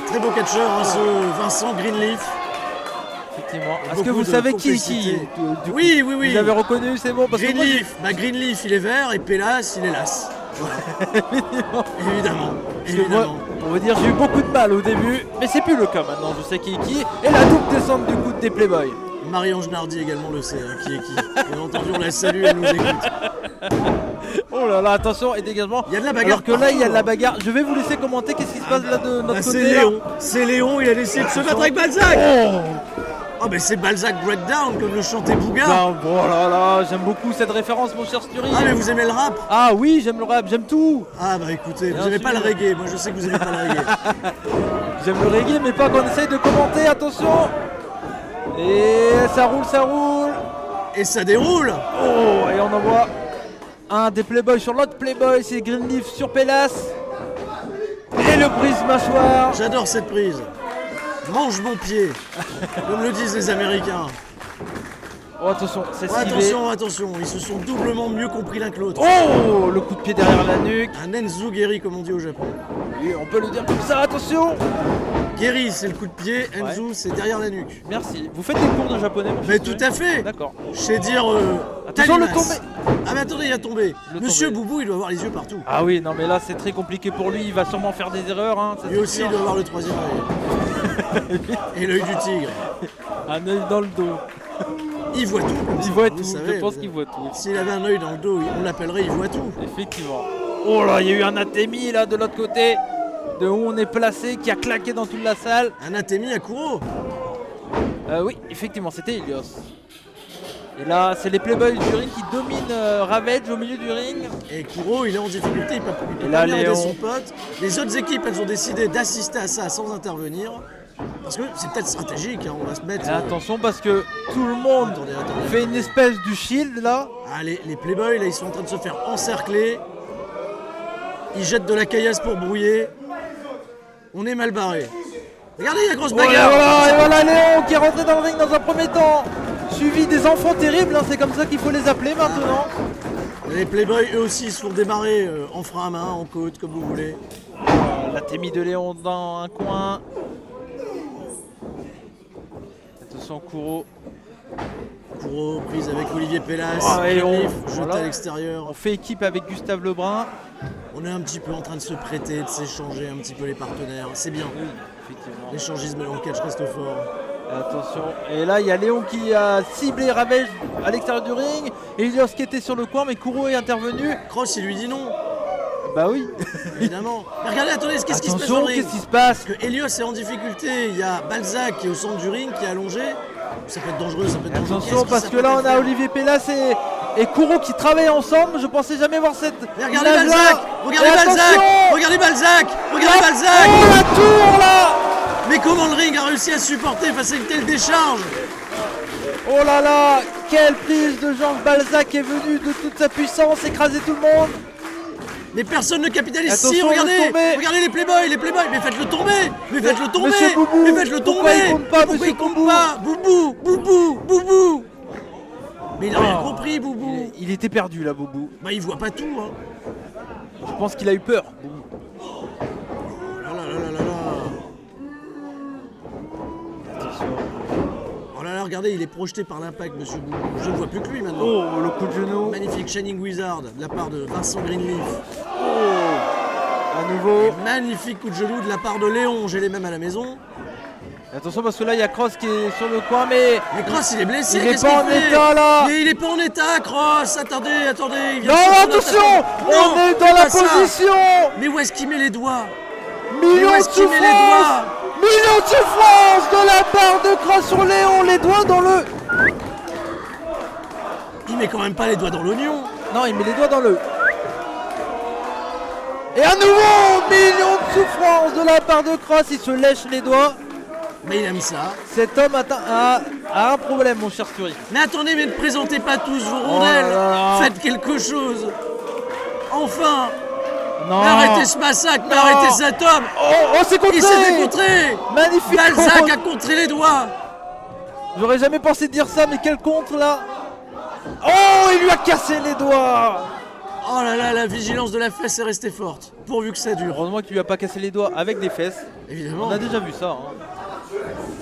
Très beau catcheur, hein, ce Vincent Greenleaf. Effectivement. Est-ce Beaucoup que vous de savez qui est qui complicité. du coup? Oui, oui, oui. Vous avez reconnu, c'est bon parce que moi, Greenleaf, il est vert et Pélas, il est las. Voilà. Évidemment. Parce que moi, Évidemment. on va dire, j'ai eu beaucoup de mal au début, mais c'est plus le cas maintenant. Je sais qui est qui. Et la double descente du coup des Playboys. Marie-Ange Nardi également le sait, hein, qui est qui. Bien entendu, on la salue, elle nous écoute. Oh là là, attention, et dégagement. Il y a de la bagarre Alors que là, il y a de la partout, bagarre. Je vais vous laisser commenter qu'est-ce qui se passe là de notre Ah, côté. c'est là. Léon. C'est Léon, il a décidé de se battre avec Balzac. Oh, Oh, mais c'est Balzac Breakdown, comme le chantait Bouga. non, oh là là, j'aime beaucoup cette référence, mon cher Stury. Ah, mais vous aimez le rap? Ah oui, j'aime le rap, j'aime tout. Ah, bah écoutez, vous Bien aimez pas le sûr. reggae. Moi, je sais que vous aimez pas le reggae. J'aime le reggae, mais pas qu'on essaye de commenter. Attention. Et ça roule, ça roule. Et ça déroule. Oh, et on envoie un des Playboys sur l'autre Playboy, c'est Greenleaf sur Pélas. Et le brise-mâchoire. J'adore cette prise. Mange mon pied, comme le disent les Américains. Oh, attention, c'est Oh, esquivé. attention, attention, ils se sont doublement mieux compris l'un que l'autre. Oh, le coup de pied derrière la nuque. Un Enzu Geri, comme on dit au Japon. Et on peut le dire comme ça, attention. Geri, c'est le coup de pied, Enzu, c'est derrière la nuque. Merci. Vous faites des cours de japonais, mon Mais cher tout Stury? à fait. D'accord. Je sais dire. Attention, le Talimas. tombé. Ah, mais attendez, il a tombé. Le Monsieur tombé. Boubou, il doit avoir les yeux partout. Ah oui, non mais là c'est très compliqué pour lui, il va sûrement faire des erreurs. Hein, ça, Lui c'est aussi, sûr. il doit avoir le troisième œil. Et l'œil du tigre. Un œil dans le dos. Il voit tout. comme Il ça, voit vous tout, savez, je pense vous- qu'il voit tout. S'il avait un œil dans le dos, on l'appellerait il voit tout. Effectivement. Oh là, il y a eu un atémi là de l'autre côté, de où on est placé, qui a claqué dans toute la salle. Anatémie à Kuro. Oui, effectivement, c'était Elios. Et là, c'est les Playboys du ring qui dominent Ravage au milieu du ring. Et Kuro, il est en difficulté, il peut Et pas là, venir aider Léon. son pote. Les autres équipes, elles ont décidé d'assister à ça sans intervenir. Parce que c'est peut-être stratégique, hein, on va se mettre. Et attention parce que tout le monde Attendez. fait une espèce du shield là. Ah, les Playboys, là, ils sont en train de se faire encercler. Ils jettent de la caillasse pour brouiller. On est mal barré. Regardez la grosse bagarre. Et voilà Léon qui est rentré dans le ring dans un premier temps. Suivi des enfants terribles, hein, c'est comme ça qu'il faut les appeler maintenant. Les Playboys, eux aussi, ils se font démarrer en frein à main, en côte, comme vous voulez. La Témi de Léon dans un coin. Attention Kuro. Kuro, prise avec Olivier Pélas. Oh, et on- Greenleaf, jeté voilà. à l'extérieur. On fait équipe avec Gustave Lebrun. On est un petit peu en train de se prêter, de s'échanger un petit peu les partenaires. C'est bien. Oui, effectivement. L'échangisme dans le catch reste fort. Attention, et là il y a Léon qui a ciblé Ravage à l'extérieur du ring, et Elios qui était sur le coin, mais Kuro est intervenu. Cross, il lui dit non, Bah oui. évidemment. Mais regardez, attendez, qu'est-ce qui se passe dans Attention, le ring? qu'est-ce qui se passe? Parce que Elios est en difficulté. Il y a Balzac qui est au centre du ring, qui est allongé. Ça peut être dangereux, ça peut être dangereux. Attention, Qu'est-ce parce ça que peut là on a faire Olivier Pélas et Kuro qui travaillent ensemble. Je pensais jamais voir cette. Mais regardez image-là. Balzac. Regardez Et Balzac. attention, Regardez Balzac. Regardez Balzac. Oh la tour là. Mais comment le ring a réussi à supporter face à une telle décharge? Oh là là, quelle prise de Jean Balzac est venu de toute sa puissance écraser tout le monde. Mais personne ne capitalise. Si, Attention, regardez, le tomber. regardez les playboys, mais faites-le tomber. Mais faites-le tomber. Monsieur Boubou, Mais faites-le pourquoi tomber. il compte pas, Pourquoi monsieur il compte Boubou? pas? Boubou, Boubou, Boubou. Mais il a rien compris, Boubou. Il était perdu là, Boubou. Bah il voit pas tout, hein. Je pense qu'il a eu peur. Là là là là là là. Oh là là, regardez, il est projeté par l'impact, monsieur Boubou. Je ne vois plus que lui maintenant. Oh, le coup de genou. Magnifique Shining Wizard de la part de Vincent Greenleaf. À nouveau. Magnifique coup de genou de la part de Léon, j'ai les mêmes à la maison. Attention parce que là il y a Cross qui est sur le coin, mais Mais Cross, il est blessé. il est qu'est-ce pas en qu'il fait? état là. Mais il est pas en état, Cross. Attendez, il vient Non, de se prendre attention, un tapis. on Non, est dans fais la pas ça. position. Mais où est-ce qu'il met les doigts? Millions où de est-ce qu'il met les souffrances. doigts? Millions de souffrances de la part de Cross sur Léon, les doigts dans le. Il met quand même pas les doigts dans l'oignon. Non, il met les doigts dans le. Et à nouveau, millions de souffrances de la part de Cross, il se lèche les doigts. Mais il aime ça. Cet homme a un problème, mon cher Fury. Mais attendez, mais ne présentez pas tous vos rondelles. Oh là là. Faites quelque chose. Enfin, Non. arrêtez ce massacre, mais arrêtez cet homme. Oh, c'est contré. Il s'est décontré. Magnifique Balzac contre. a contré les doigts. J'aurais jamais pensé dire ça, mais quel contre là. Oh, il lui a cassé les doigts. Oh là là, la vigilance de la fesse est restée forte. Pourvu que ça dure. Heureusement qu'il lui a pas cassé les doigts avec des fesses. Évidemment. On a déjà vu ça.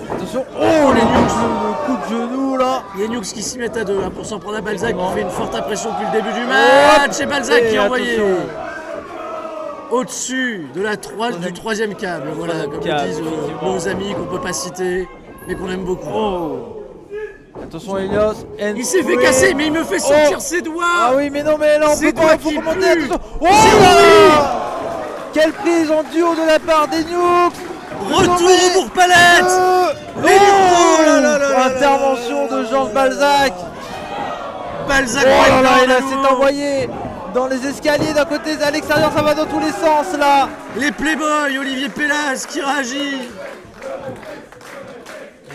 Attention. Oh, les nukes, le coup de genou là. Il y a Nukes qui s'y mettent à deux pour s'en prendre à Balzac qui fait une forte impression depuis le début du match. Et Balzac qui Et est envoyé attention. au-dessus de du troisième câble. Voilà, Troisième comme câble, le disent effectivement. nos amis qu'on peut pas citer, mais qu'on aime beaucoup. Oh. Attention Elios. Il s'est fait casser, mais il me fait sortir ses doigts. Ah oui, mais non, mais là on C'est peut toi pas, il faut qui commenter. pue. Attention. Oh là là. Quelle prise en duo de la part des Nukes. Retour au bourg-palette. Les Nukes. Oh là là là là Intervention là là de là Jean là. Balzac. Balzac Oh là là, breakdown il à nouveau. s'est envoyé dans les escaliers d'un côté, à l'extérieur, ça va dans tous les sens là. Les Playboys, Olivier Pélas qui réagit.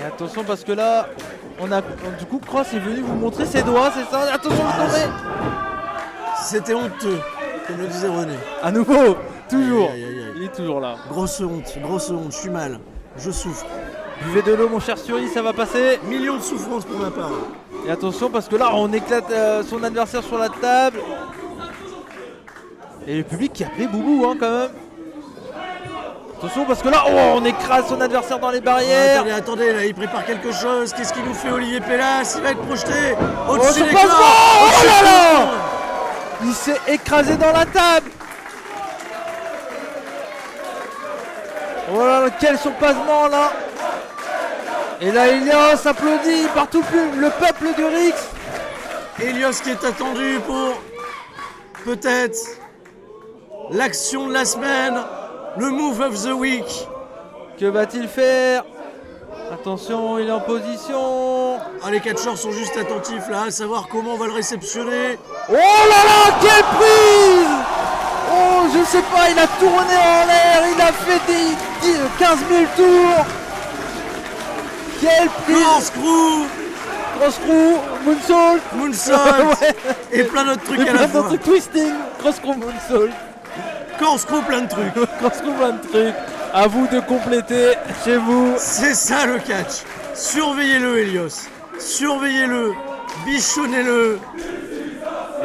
Et attention parce que là, du coup Cross est venu vous montrer ses doigts, c'est ça. Attention, vous tombez. C'était honteux, comme le disait René. À nouveau, toujours. Aïe, aïe, aïe, aïe. Il est toujours là. Grosse honte, je suis mal, je souffre. Buvez de l'eau, mon cher Suri, ça va passer. Millions de souffrances pour ma part. Et attention parce que là, on éclate son adversaire sur la table. Et le public qui appelait Boubou, hein, quand même. Attention parce que là, on écrase son adversaire dans les barrières. Attendez, là, il prépare quelque chose. Qu'est-ce qu'il nous fait, Olivier Pélas? Il va être projeté Oh, au-dessus ce des pansement. corps. Oh là là. Il s'est écrasé dans la table. Voilà, quel surpassement là. Et là, Elios applaudit par tout le peuple du Rix. Elios qui est attendu pour peut-être l'action de la semaine, le move of the week. Que va-t-il faire? Attention, il est en position. Ah, les catcheurs sont juste attentifs là, à savoir comment on va le réceptionner. Oh là là, quelle prise! Oh, je sais pas, il a tourné en l'air, il a fait des 15 000 tours. Quelle prise! Corkscrew, Cross-screw, moonsault, moonsault Ouais. et plein d'autres et trucs à plein la d'autres fois. trucs, twisting, cross-screw, moonsault, Corkscrew, plein de trucs. cross-screw, plein de trucs. À vous de compléter chez vous. C'est ça le catch. Surveillez-le, Elios. Surveillez-le. Bichonnez-le.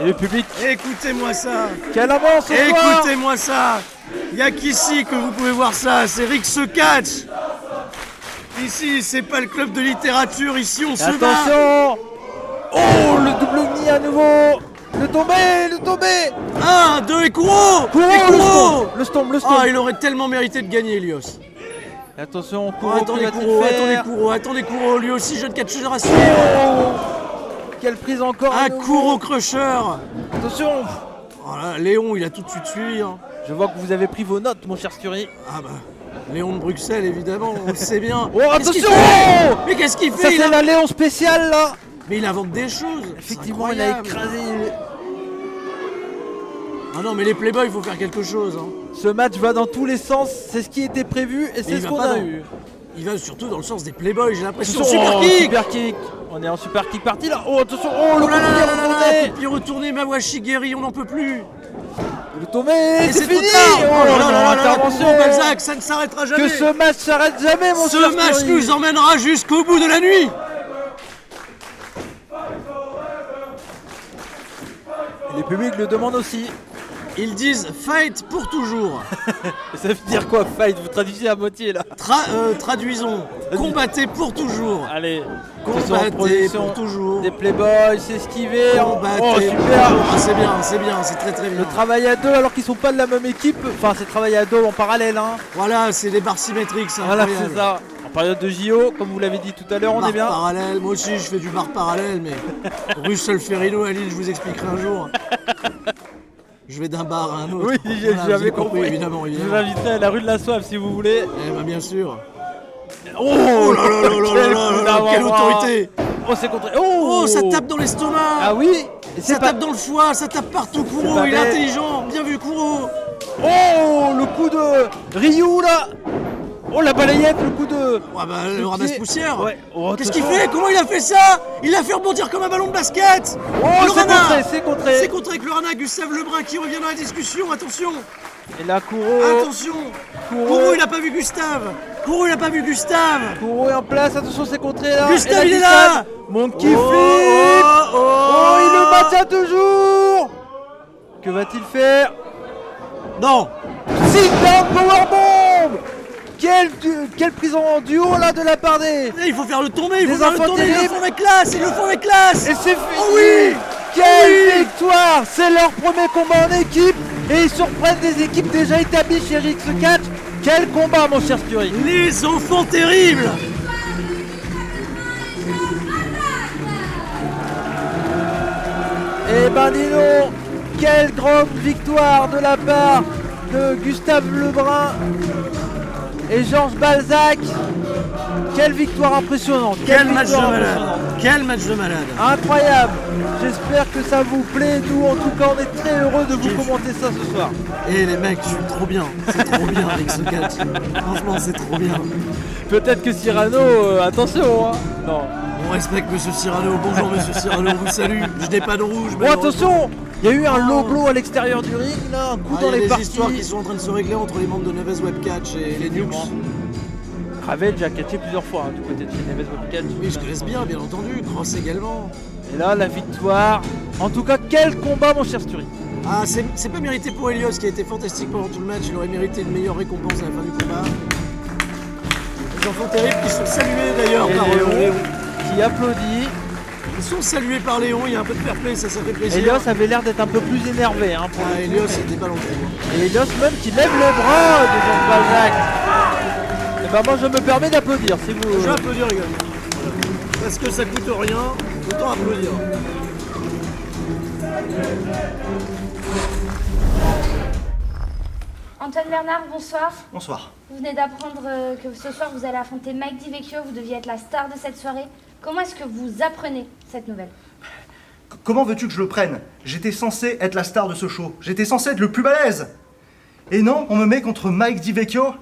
Et le public, Écoutez-moi ça. quelle ambiance ce soir! Écoutez-moi ça. Il n'y a qu'ici que vous pouvez voir ça. C'est Rix Catch. Ici, c'est pas le club de littérature. Ici, on se bat. Attention! Oh, le double knee à nouveau! Le tombé, le tombé. 1, 2 et Kouro. Kouro, Et Kouro. le stomp. Ah, il aurait tellement mérité de gagner, Elios. Attention, Oh, Kouro, attendez que va-t-il Kouro, faire attendez Kouro, lui aussi jeune catcheur à suivre. Oh, quelle prise encore à Un nouveau. Kouro crusher. Attention. Oh là, Léon, il a tout de suite suivi. Hein. Je vois que vous avez pris vos notes, mon cher Stury. Ah bah, Léon de Bruxelles, évidemment, on le sait bien. Oh, Qu'est-ce qu'il attention. fait Mais qu'est-ce qu'il Ça fait c'est la Léon spéciale là. Mais il invente des choses. Effectivement, c'est il a incroyable. écrasé. Ah non, mais les Playboys, il faut faire quelque chose. Hein. Ce match va dans tous les sens, c'est ce qui était prévu et Mais c'est il ce va qu'on pas a dans- eu. Il va surtout dans le sens des Playboys, j'ai l'impression. Attention, Super oh, kick. Super kick. On est en super kick parti là. Oh attention, oh le Oh là là là là là, retourné. coup de pied retourné, Mawashi guéri, on n'en peut plus. Le tombé, Et c'est c'est fini. trop tard. Oh là là, intervention intervention. Balzac, ça ne s'arrêtera jamais. Que ce match s'arrête jamais, mon cher Ce match Stury. nous emmènera jusqu'au bout de la nuit. Les publics le demandent aussi. Ils disent fight pour toujours. Et ça veut dire quoi, fight? Vous traduisez à moitié là. Traduisons. Combattez pour toujours. Allez, Combattez pour toujours. Des Playboys, c'est esquivé. Combattez Oh pour super. toujours. Ah, c'est bien, c'est très très bien. Le travail à deux alors qu'ils sont pas de la même équipe. Enfin, c'est travail à deux en parallèle. Hein. Voilà, c'est des barres symétriques, c'est Voilà, incroyable. c'est ça. En période de JO, comme vous l'avez dit tout à l'heure, on Barre est bien. parallèle, moi aussi je fais du bar parallèle, mais Russell Ferrino à Lille, je vous expliquerai un jour. Je vais d'un bar à un autre. Oui, Voilà, j'avais vous avez compris. évidemment. Je vous inviterai à la rue de la Soif si vous voulez. Eh ben bien sûr. Oh, Oh là là là là quel là coup là là, quelle d'avant-bras. autorité. Oh, c'est contre. Oh, ça tape dans l'estomac. Ah oui. Et Ça c'est pas. tape dans le foie, ça tape partout. C'est Kouro, pas il est bête. intelligent. Bien vu, Kouro. Oh, le coup de Ryu là. Oh, la balayette, le coup de. Oh, bah, Le le ramasse pied. poussière. Ouais. Oh, Qu'est-ce qu'il attention. fait? Comment il a fait ça? Il l'a fait rebondir comme un ballon de basket. Oh, Le c'est Rana. contré, c'est contré. C'est contre avec le Rana, Gustave Lebrun qui revient dans la discussion. Attention. Et là, Kouro. Attention. Kouro. Kouro, il a pas vu Gustave. Kouro, il a pas vu Gustave. Kouro est en place, attention, c'est contré là. Gustave, Et il est glissade. là. Monkey Oh, flip. oh, Oh, il le maintient toujours. Que va-t-il faire? Non. Sit down powerbomb. Quelle prise en duo là de la part des. Il faut faire le tomber, il faut Des faire le enfants tomber. Ils le terribles. font avec classe, ils le font avec classe. Et c'est fini. Oh oui. Quelle Oui. victoire. C'est leur premier combat en équipe. Et ils surprennent des équipes déjà établies chez RX4. Quel combat, mon cher Stury. Les enfants terribles. Eh ben dis donc, quelle grande victoire de la part de Gustave Lebrun et Georges Balzac. Quelle victoire impressionnante. Quel match de victoire malade. impressionnante. Quel match de malade. Incroyable. J'espère que ça vous plaît. Nous, en tout cas, on est très heureux de vous kiffe. commenter ça ce soir. Et les mecs, je suis trop bien. C'est trop bien avec ce catch. Franchement, c'est trop bien. Peut-être que Cyrano, attention. Hein. Non. On respecte Monsieur Cyrano. Bonjour Monsieur Cyrano, on vous salue. Je n'ai pas de rouge. Bon, malheureusement. attention. Il y a eu un low blow à l'extérieur du ring, là, un coup Ah, dans il y a les des parties. histoires qui sont en train de se régler entre les membres de Neves Webcatch et les Nukes. Ravel, j'ai catché plusieurs fois hein, du côté de chez Neves Webcatch. Oui, je te laisse bien entendu. Cross également. Et là, la victoire. En tout cas, quel combat, mon cher Stury. Ah, c'est pas mérité pour Elios qui a été fantastique pendant tout le match. Il aurait mérité une meilleure récompense à la fin du combat. Les enfants terribles qui sont salués d'ailleurs Et par Léon, Léon. qui applaudit. Ils sont salués par Léon. Il y a un peu de fair play, ça fait plaisir. Elios avait l'air d'être un peu plus énervé. Hein, pour Ah, le coup. Elios, c'était pas l'entrée. Et Elios même qui lève les bras de Jean Balzac. Et ben moi je me permets d'applaudir si vous. Je vais applaudir également. Voilà. Parce que ça coûte rien, autant applaudir. Antoine Bernard, bonsoir. Bonsoir. Vous venez d'apprendre que ce soir vous allez affronter Mike Di-Vecchio, vous deviez être la star de cette soirée. Comment est-ce que vous apprenez cette nouvelle? Comment veux-tu que je le prenne? J'étais censé être la star de ce show. J'étais censé être le plus balèze. Et non, on me met contre Mike Di-Vecchio.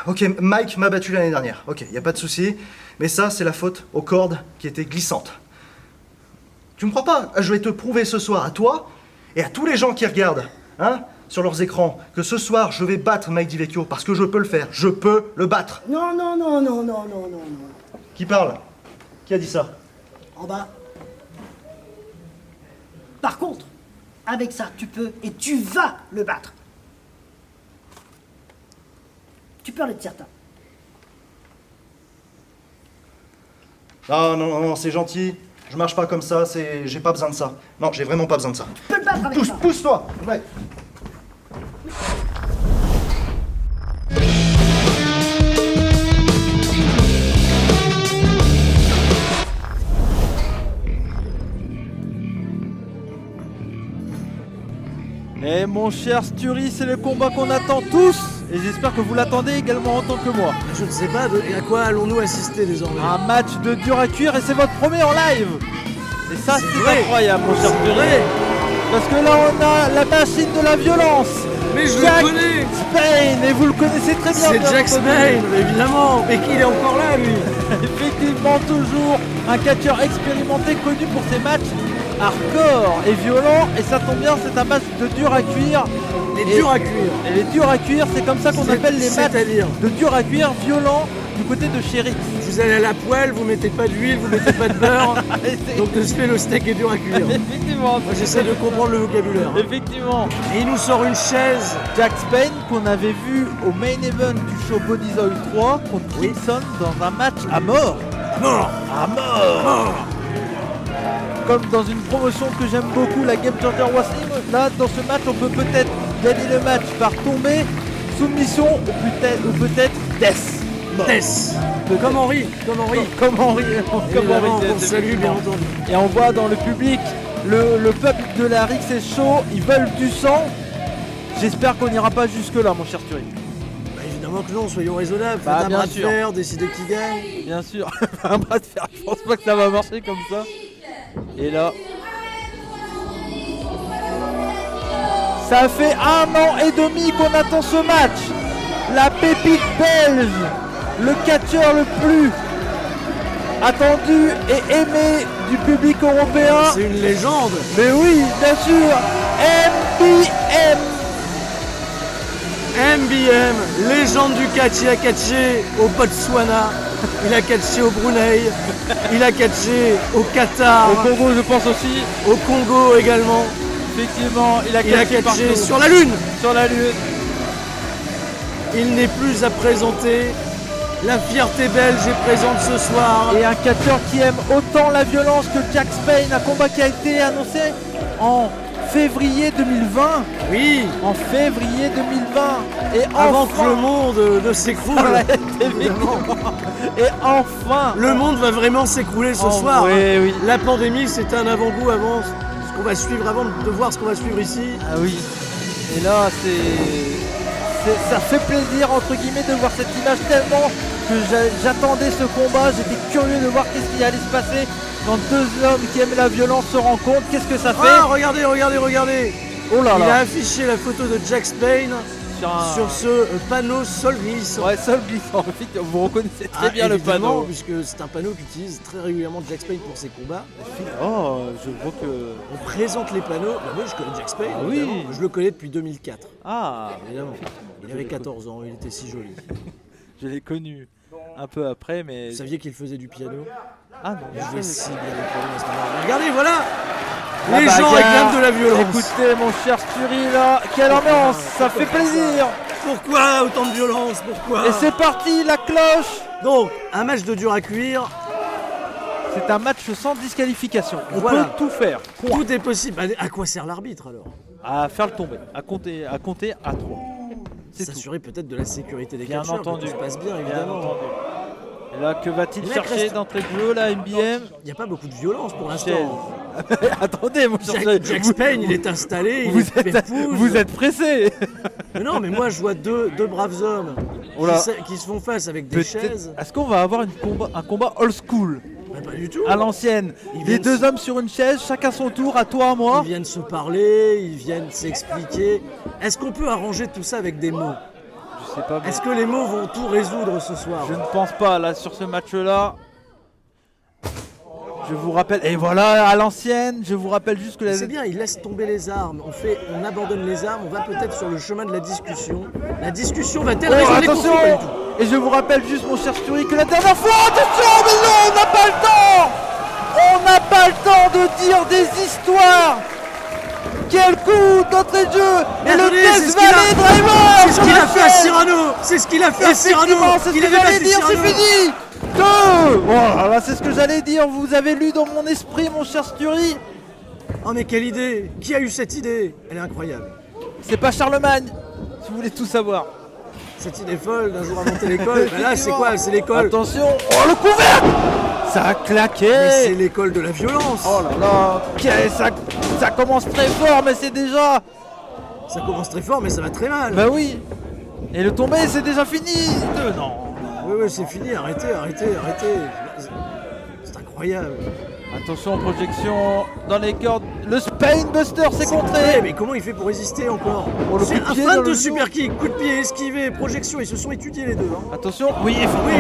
Ok, Mike m'a battu l'année dernière. Ok, y a pas de souci. Mais ça, c'est la faute aux cordes qui étaient glissantes. Tu me crois pas? Je vais te prouver ce soir à toi et à tous les gens qui regardent, hein, sur leurs écrans, que ce soir, je vais battre Mike Di-Vecchio parce que je peux le faire. Je peux le battre. Non, non, non, non, non, non, non, non. Qui parle? Qui a dit ça? En bas. Par contre, avec ça, tu peux et tu vas le battre. Tu peux en être certain. Non, non, non, c'est gentil. Je marche pas comme ça, j'ai pas besoin de ça. Non, j'ai vraiment pas besoin de ça. Tu peux le battre avec ça. Pousse-toi. Ouais. Et mon cher Sturi, c'est le combat qu'on attend tous. Et j'espère que vous l'attendez également autant que moi. Je ne sais pas à quoi allons-nous assister désormais. Un match de dur à cuire et c'est votre premier en live. Et ça, c'est vrai. incroyable, mon cher Sturi. vrai. Parce que là, on a la machine de la violence. Mais je Jack le connais. Spain, et vous le connaissez très bien. C'est bien Jack entendu. Spain, évidemment. Mais qu'il est encore là, lui. Effectivement, toujours un catcheur expérimenté connu pour ses matchs hardcore et violents. Et ça tombe bien, c'est un match de dur à cuire. Il est dur à cuire. Et les durs à cuire, c'est comme ça qu'on appelle les matchs C'est-à-dire, de dur à cuire violents du côté de Chéri. vous allez à la poêle, vous mettez pas d'huile, vous mettez pas de beurre. Donc de ce fait, le steak est dur à cuire. Effectivement, Moi, j'essaie de comprendre le vocabulaire. effectivement. Et il nous sort une chaise. Jack Spain qu'on avait vu au main event du show Body's Oil 3 contre Oui. Crimson dans un match à mort. Mort. À mort. Comme dans une promotion que j'aime beaucoup, la Game Changer Wrestling, là dans ce match on peut peut-être gagner le match par tomber, soumission ou peut-être death. Mort. Tess. Comme Henri. Comme Henri. Comme Henri. Évidemment, on c'est salue, bien effectivement. entendu. Et on voit dans le public, le peuple de la Rix est chaud, ils veulent du sang. J'espère qu'on n'ira pas jusque là mon cher Thury. Bah, évidemment que non, soyons raisonnables. Bah, Faites un bien bras de sûr. fer, décidez qui gagne. Bien sûr, un bras de fer, je pense pas que ça va marcher comme ça. Et là, ça fait 1 an et demi qu'on attend ce match. La pépite belge, le catcheur le plus attendu et aimé du public européen. C'est une légende. Mais oui, bien sûr, MBM. MBM, légende du catch, il a catché au Botswana, il a catché au Brunei, il a catché au Qatar, Au Congo, je pense aussi. au Congo également, Effectivement, il a il a catché catché partout. sur la Lune. Sur la lune. Il n'est plus à présenter. La fierté belge est présente ce soir. Et un catcheur qui aime autant la violence que Jack Spain, un combat qui a été annoncé en février 2020. Oui, En février 2020. Et avant enfin, que le monde ne s'écroule. Arrête, Évidemment. et enfin, Le monde va vraiment s'écrouler ce Oh, soir. oui, oui. La pandémie, c'est un avant-goût avant ce qu'on va suivre, avant de voir ce qu'on va suivre ici. Ah oui. Et là, ça fait plaisir entre guillemets de voir cette image tellement que j'attendais ce combat. J'étais curieux de voir qu'est-ce qui allait se passer quand deux hommes qui aiment la violence se rencontrent. Qu'est-ce que ça fait? Ah, regardez, regardez, regardez. Oh là Il a là. affiché la photo de Jack Spain Sur un- sur ce panneau sol glissant. Ouais, sol glissant. Vous reconnaissez très bien le évidemment, panneau. puisque c'est un panneau qu'utilise très régulièrement Jack Spain pour ses combats. Oh, je vois que. On présente les panneaux. Bah oui, je connais Jack Spain. Ah oui. évidemment. Je le connais depuis 2004. Ah, Évidemment. Il Je avait l'ai 14 ans, il était si joli. je l'ai connu un peu après, mais. Vous saviez qu'il faisait du piano? Ah non, Il je jouait savais si bien du piano à ce moment-là. Regardez, voilà. La Les gens bagarre. réclament de la violence. Écoutez, mon cher Sturi, là, quelle ambiance, ça fait plaisir. Pourquoi autant de violence? Pourquoi? Et c'est parti, la cloche. Donc, un match de dur à cuire. C'est un match sans disqualification. On Voilà. peut tout faire. Point. Tout est possible. À quoi sert l'arbitre alors? À faire le tomber, à compter à 3. C'est tout. S'assurer peut-être de la sécurité des Bien catcheurs, entendu. que tout se passe bien, Bien évidemment. entendu. Et là, que va-t-il Le mec chercher reste- d'entrée de jeu, la MBM? Il n'y a pas beaucoup de violence pour Chaise. l'instant. Attendez, mon cher Sturi, Jack vous- Spain, il est installé, il vous est êtes, pépouze. vous êtes pressé. Mais non, mais moi je vois deux braves hommes Oh là. qui se font face avec des Peut-être- chaises. Est-ce qu'on va avoir un combat old school Bah, pas du tout. à l'ancienne? Ils Les viennent deux se- hommes sur une chaise, chacun son tour, à toi, à moi. Ils viennent se parler, ils viennent s'expliquer. Est-ce qu'on peut arranger tout ça avec des mots? Je sais pas, mais Est-ce que les mots vont tout résoudre ce soir? je ne pense pas. Là, sur ce match-là, je vous rappelle, et voilà, à l'ancienne, je vous rappelle juste que la... C'est bien, ils laissent tomber les armes. On abandonne les armes, on va peut-être sur le chemin de la discussion. La discussion va-t-elle Oh, résoudre les attention! conflits? Pas du tout. Et je vous rappelle juste, mon cher Sturi, que la dernière fois, attention, mais non, on n'a pas le temps. On n'a pas le temps de dire des histoires. quel coup d'entrée de jeu. Et le attendez, Death c'est ce qu'il Valley a- Driver. C'est ce qu'il a fait à Cyrano. C'est ce qu'il a fait à Cyrano. Effectivement, c'est ce Il que avait j'allais battu dire, c'est Cyrano. fini. 2. Voilà, c'est ce que j'allais dire. Vous avez lu dans mon esprit, mon cher Stury. Oh mais quelle idée. Qui a eu cette idée? Elle est incroyable. C'est pas Charlemagne, si vous voulez tout savoir. Cette idée folle d'un jour inventer l'école. Bah là c'est quoi? C'est l'école. Attention, oh le couvercle. Ça a claqué. Mais c'est l'école de la violence. Oh là là, ça commence très fort, mais c'est déjà... Ça commence très fort mais ça va très mal. Bah oui. Et le tombé, c'est déjà fini. Non. Oui, c'est fini, arrêtez. C'est incroyable. Attention, projection dans les cordes. Le Spinebuster s'est Ouais, contré. mais comment il fait pour résister encore? Oh, le C'est coup de un pied fan dans de le super kick, coup de pied, esquivé, projection, ils se sont étudiés les deux. Hein. Attention, oui, il faut... Oui.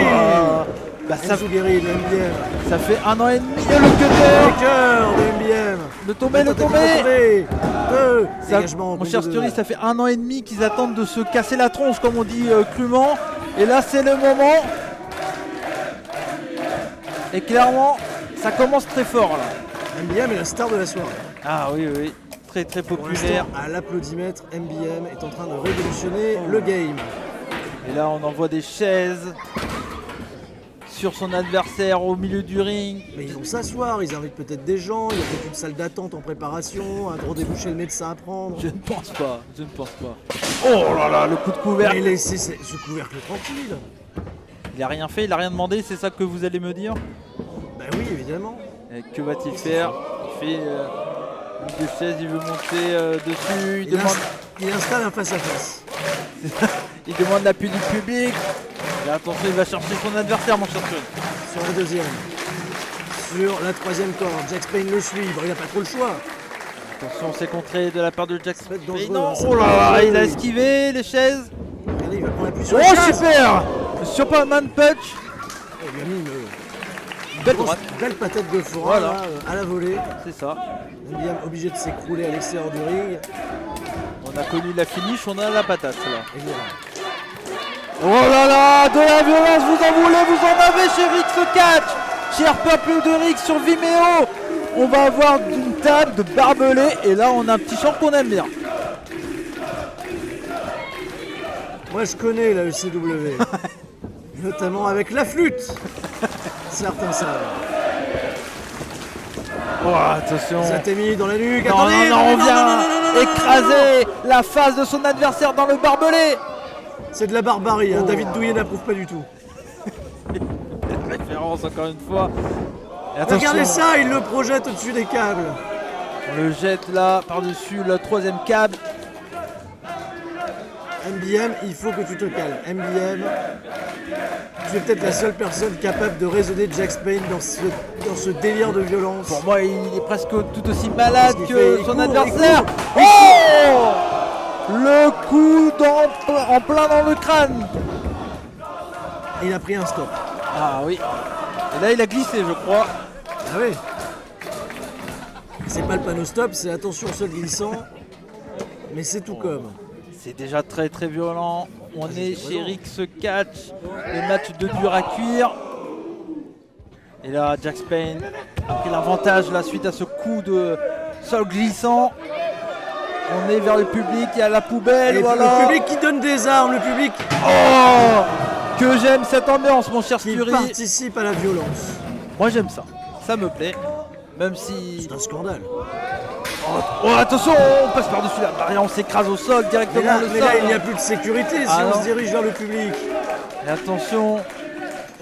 Bah, Enzo Guerri de MBM. ça fait 1 an et demi. Et le cutter. Le cœur de MBM. Le tombé, le Tentative tombé. de tomber. Deux. Ça- Dégagement. mon cher Stury, ça fait 1 an et demi qu'ils attendent de se casser la tronche, comme on dit crûment. Et là, c'est le moment. Et clairement, ça commence très fort là. MBM est la star de la soirée. Ah oui, oui, très très Pour populaire. l'instant, à l'applaudimètre, MBM est en train de révolutionner le game. Et là, on envoie des chaises sur son adversaire au milieu du ring. Mais ils vont s'asseoir, ils invitent peut-être des gens, il y a peut-être une salle d'attente en préparation, un rendez-vous chez le médecin à prendre. Je ne pense pas, je ne pense pas. Oh là là, le coup de couvercle. Mais laissez ce couvercle tranquille. Il a rien fait, il a rien demandé, c'est ça que vous allez me dire? Bah oui, évidemment. Et que va-t-il faire? Il fait une de chaise, il veut monter dessus, Il installe un face-à-face. il demande l'appui du public. Et attention, il va chercher son adversaire, mon cher Stury. Sur la deuxième. Sur la troisième corde. Jack Payne le suit. Bon, il n'a pas trop le choix. Attention, c'est contré de la part de Jack Ça va être Payne. dangereux, Non, hein, ça oh va là être là, dangereux. il a esquivé les chaises. Regardez, il va prendre appui sur Oh la chaise. super! Le Superman Punch. Il lui a mis une Belle grosse- droite, belle patate de forain Voilà. là, à la volée. c'est ça. MBM obligé de s'écrouler à l'extérieur du ring. On a connu la finish, on a la patate là. Et voilà. Oh là là, de la violence, vous en voulez, vous en avez chez Rix Catch, cher peuple de Rix sur Vimeo. On va avoir une table de barbelés et là on a un petit chant qu'on aime bien. Moi je connais la ECW. Notamment avec la flûte. Certains savent. Oh attention. Ça t'est mis dans la nuque. Non, Attendez, non, on non, vient non, non, non, non, écraser la face de son adversaire dans le barbelé. C'est de la barbarie. Hein. Oh. David Douillet n'approuve pas du tout. Référence encore une fois. Et attention, Regardez ça, il le projette au-dessus des câbles. on le jette là par-dessus le troisième câble. MBM, il faut que tu te calmes. MBM, tu es peut-être la seule personne capable de raisonner Jack Payne dans ce délire de violence. Pour moi, il est presque tout aussi malade Qu'est-ce qu'il que fait? Il son court, adversaire. il Oh, le coup en plein dans le crâne. Et il a pris un stop. Ah oui. Et là, il a glissé, je crois. Ah oui. C'est pas le panneau stop, c'est attention sol glissant. Mais c'est tout comme. C'est déjà très très violent. On est c'est chez violent. Rix Catch, le match de dur à cuire. Et là, Jack Payne a pris l'avantage là suite à ce coup de sol glissant. On est vers le public, il y a la poubelle, Et voilà. le public qui donne des armes, le public Oh, que j'aime cette ambiance, mon cher qui Stury. participe à la violence. Moi j'aime ça, ça me plaît. Même si... C'est un scandale. Oh attention, on passe par-dessus la barrière, on s'écrase au sol Mais directement là, le mais sol. là, il n'y a plus de sécurité si Ah on non. se dirige vers le public. Et attention.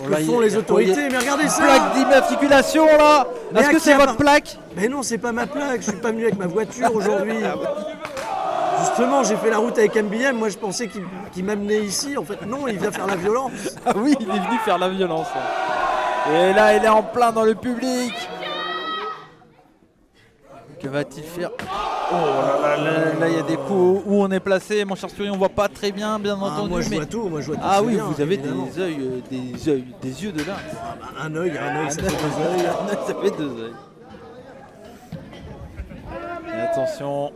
Oh, là, Que il y font a- les il y a autorités? Mais regardez ça! Plaque d'immatriculation là. Mais Est-ce à que qui c'est votre appartient- plaque? Mais non, c'est pas ma plaque, je suis pas venu avec ma voiture aujourd'hui. Justement, j'ai fait la route avec MBM, moi je pensais qu'il m'amenait ici. En fait, non, il vient faire la violence. Ah oui, il est venu faire la violence. Et là, il est en plein dans le public. Que va-t-il faire? Oh là là, là, il y a des coups où on est placé. Mon cher Stury, on voit pas très bien, bien Ah, entendu. moi je mais... vois tout, moi je vois tout. Ah très oui, bien, vous avez évidemment. des yeux de là. Un œil, ça fait deux œils. Ça fait deux œils. Et attention,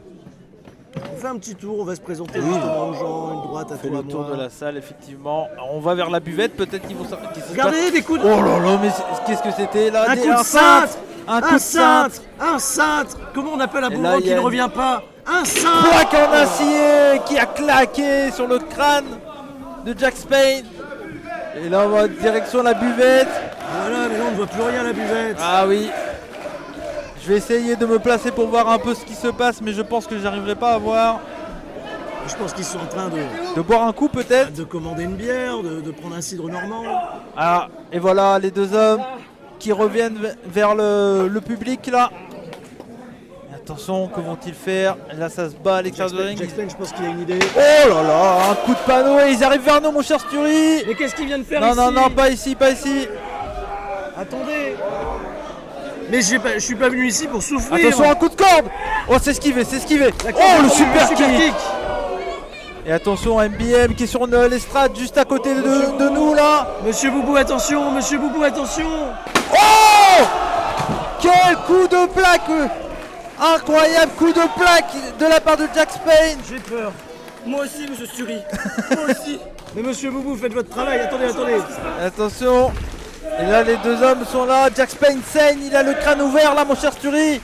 On fait un petit tour, on va se présenter Oui. justement aux gens, une droite à on fait toi, le tour moi. de la salle, effectivement. Alors, on va vers la buvette, peut-être qu'ils vont sortir. Regardez, des coups de... Oh là là, mais qu'est-ce que c'était là? Un Des- coup de cintre. cintre. Un coup de cintre. Un cintre. Comment on appelle un Et boomerang là, il y qui a ne une- revient pas? Un sein. Plaque en acier qui a claqué sur le crâne de Jack Spade. Et là, on va direction la buvette. Voilà, mais là on ne voit plus rien à la buvette. Ah oui. Je vais essayer de me placer pour voir un peu ce qui se passe, mais je pense que j'arriverai pas à voir. Je pense qu'ils sont en train De boire un coup peut-être. de commander une bière, de prendre un cidre normand. Ah, et voilà les deux hommes qui reviennent vers le public là. Et attention, que vont-ils faire? Là, ça se bat à l'extérieur du ring. Jack Spade, je pense qu'il a une idée. Oh là là, un coup de panneau et ils arrivent vers nous, mon cher Sturi. Mais qu'est-ce qu'il vient de faire Non, ici? non, non, pas ici, pas ici. Attendez. Mais je suis pas venu ici pour souffrir. Attention, un coup de corde. Oh, c'est esquivé, c'est esquivé. Oh, le super kick. Et attention, MBM qui est sur l'estrade juste à côté de nous là. Monsieur Boubou, attention, monsieur Boubou, attention. Oh, quel coup de plaque. Incroyable coup de plaque de la part de Jack Spade. J'ai peur. Moi aussi, monsieur Sturi. Moi aussi. Mais monsieur Boubou, faites votre travail. Attendez, attendez. Attention. Et là, les deux hommes sont là. Jack Spade saigne, il a le crâne ouvert là, mon cher Sturi.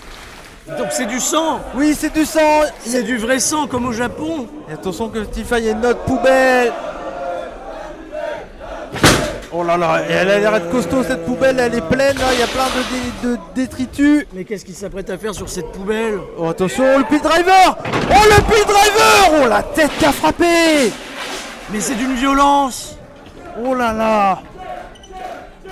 Donc c'est du sang. Oui, c'est du sang. C'est du vrai sang comme au Japon. Et attention que Tifa, il y a une autre poubelle. Oh là là, et elle a l'air d'être costaud cette poubelle, elle est pleine, là, il y a plein de détritus. Mais qu'est-ce qu'il s'apprête à faire sur cette poubelle? Oh attention, le pile driver. Oh le pile driver. Oh la tête qui a frappé. Mais c'est d'une violence. Oh là là.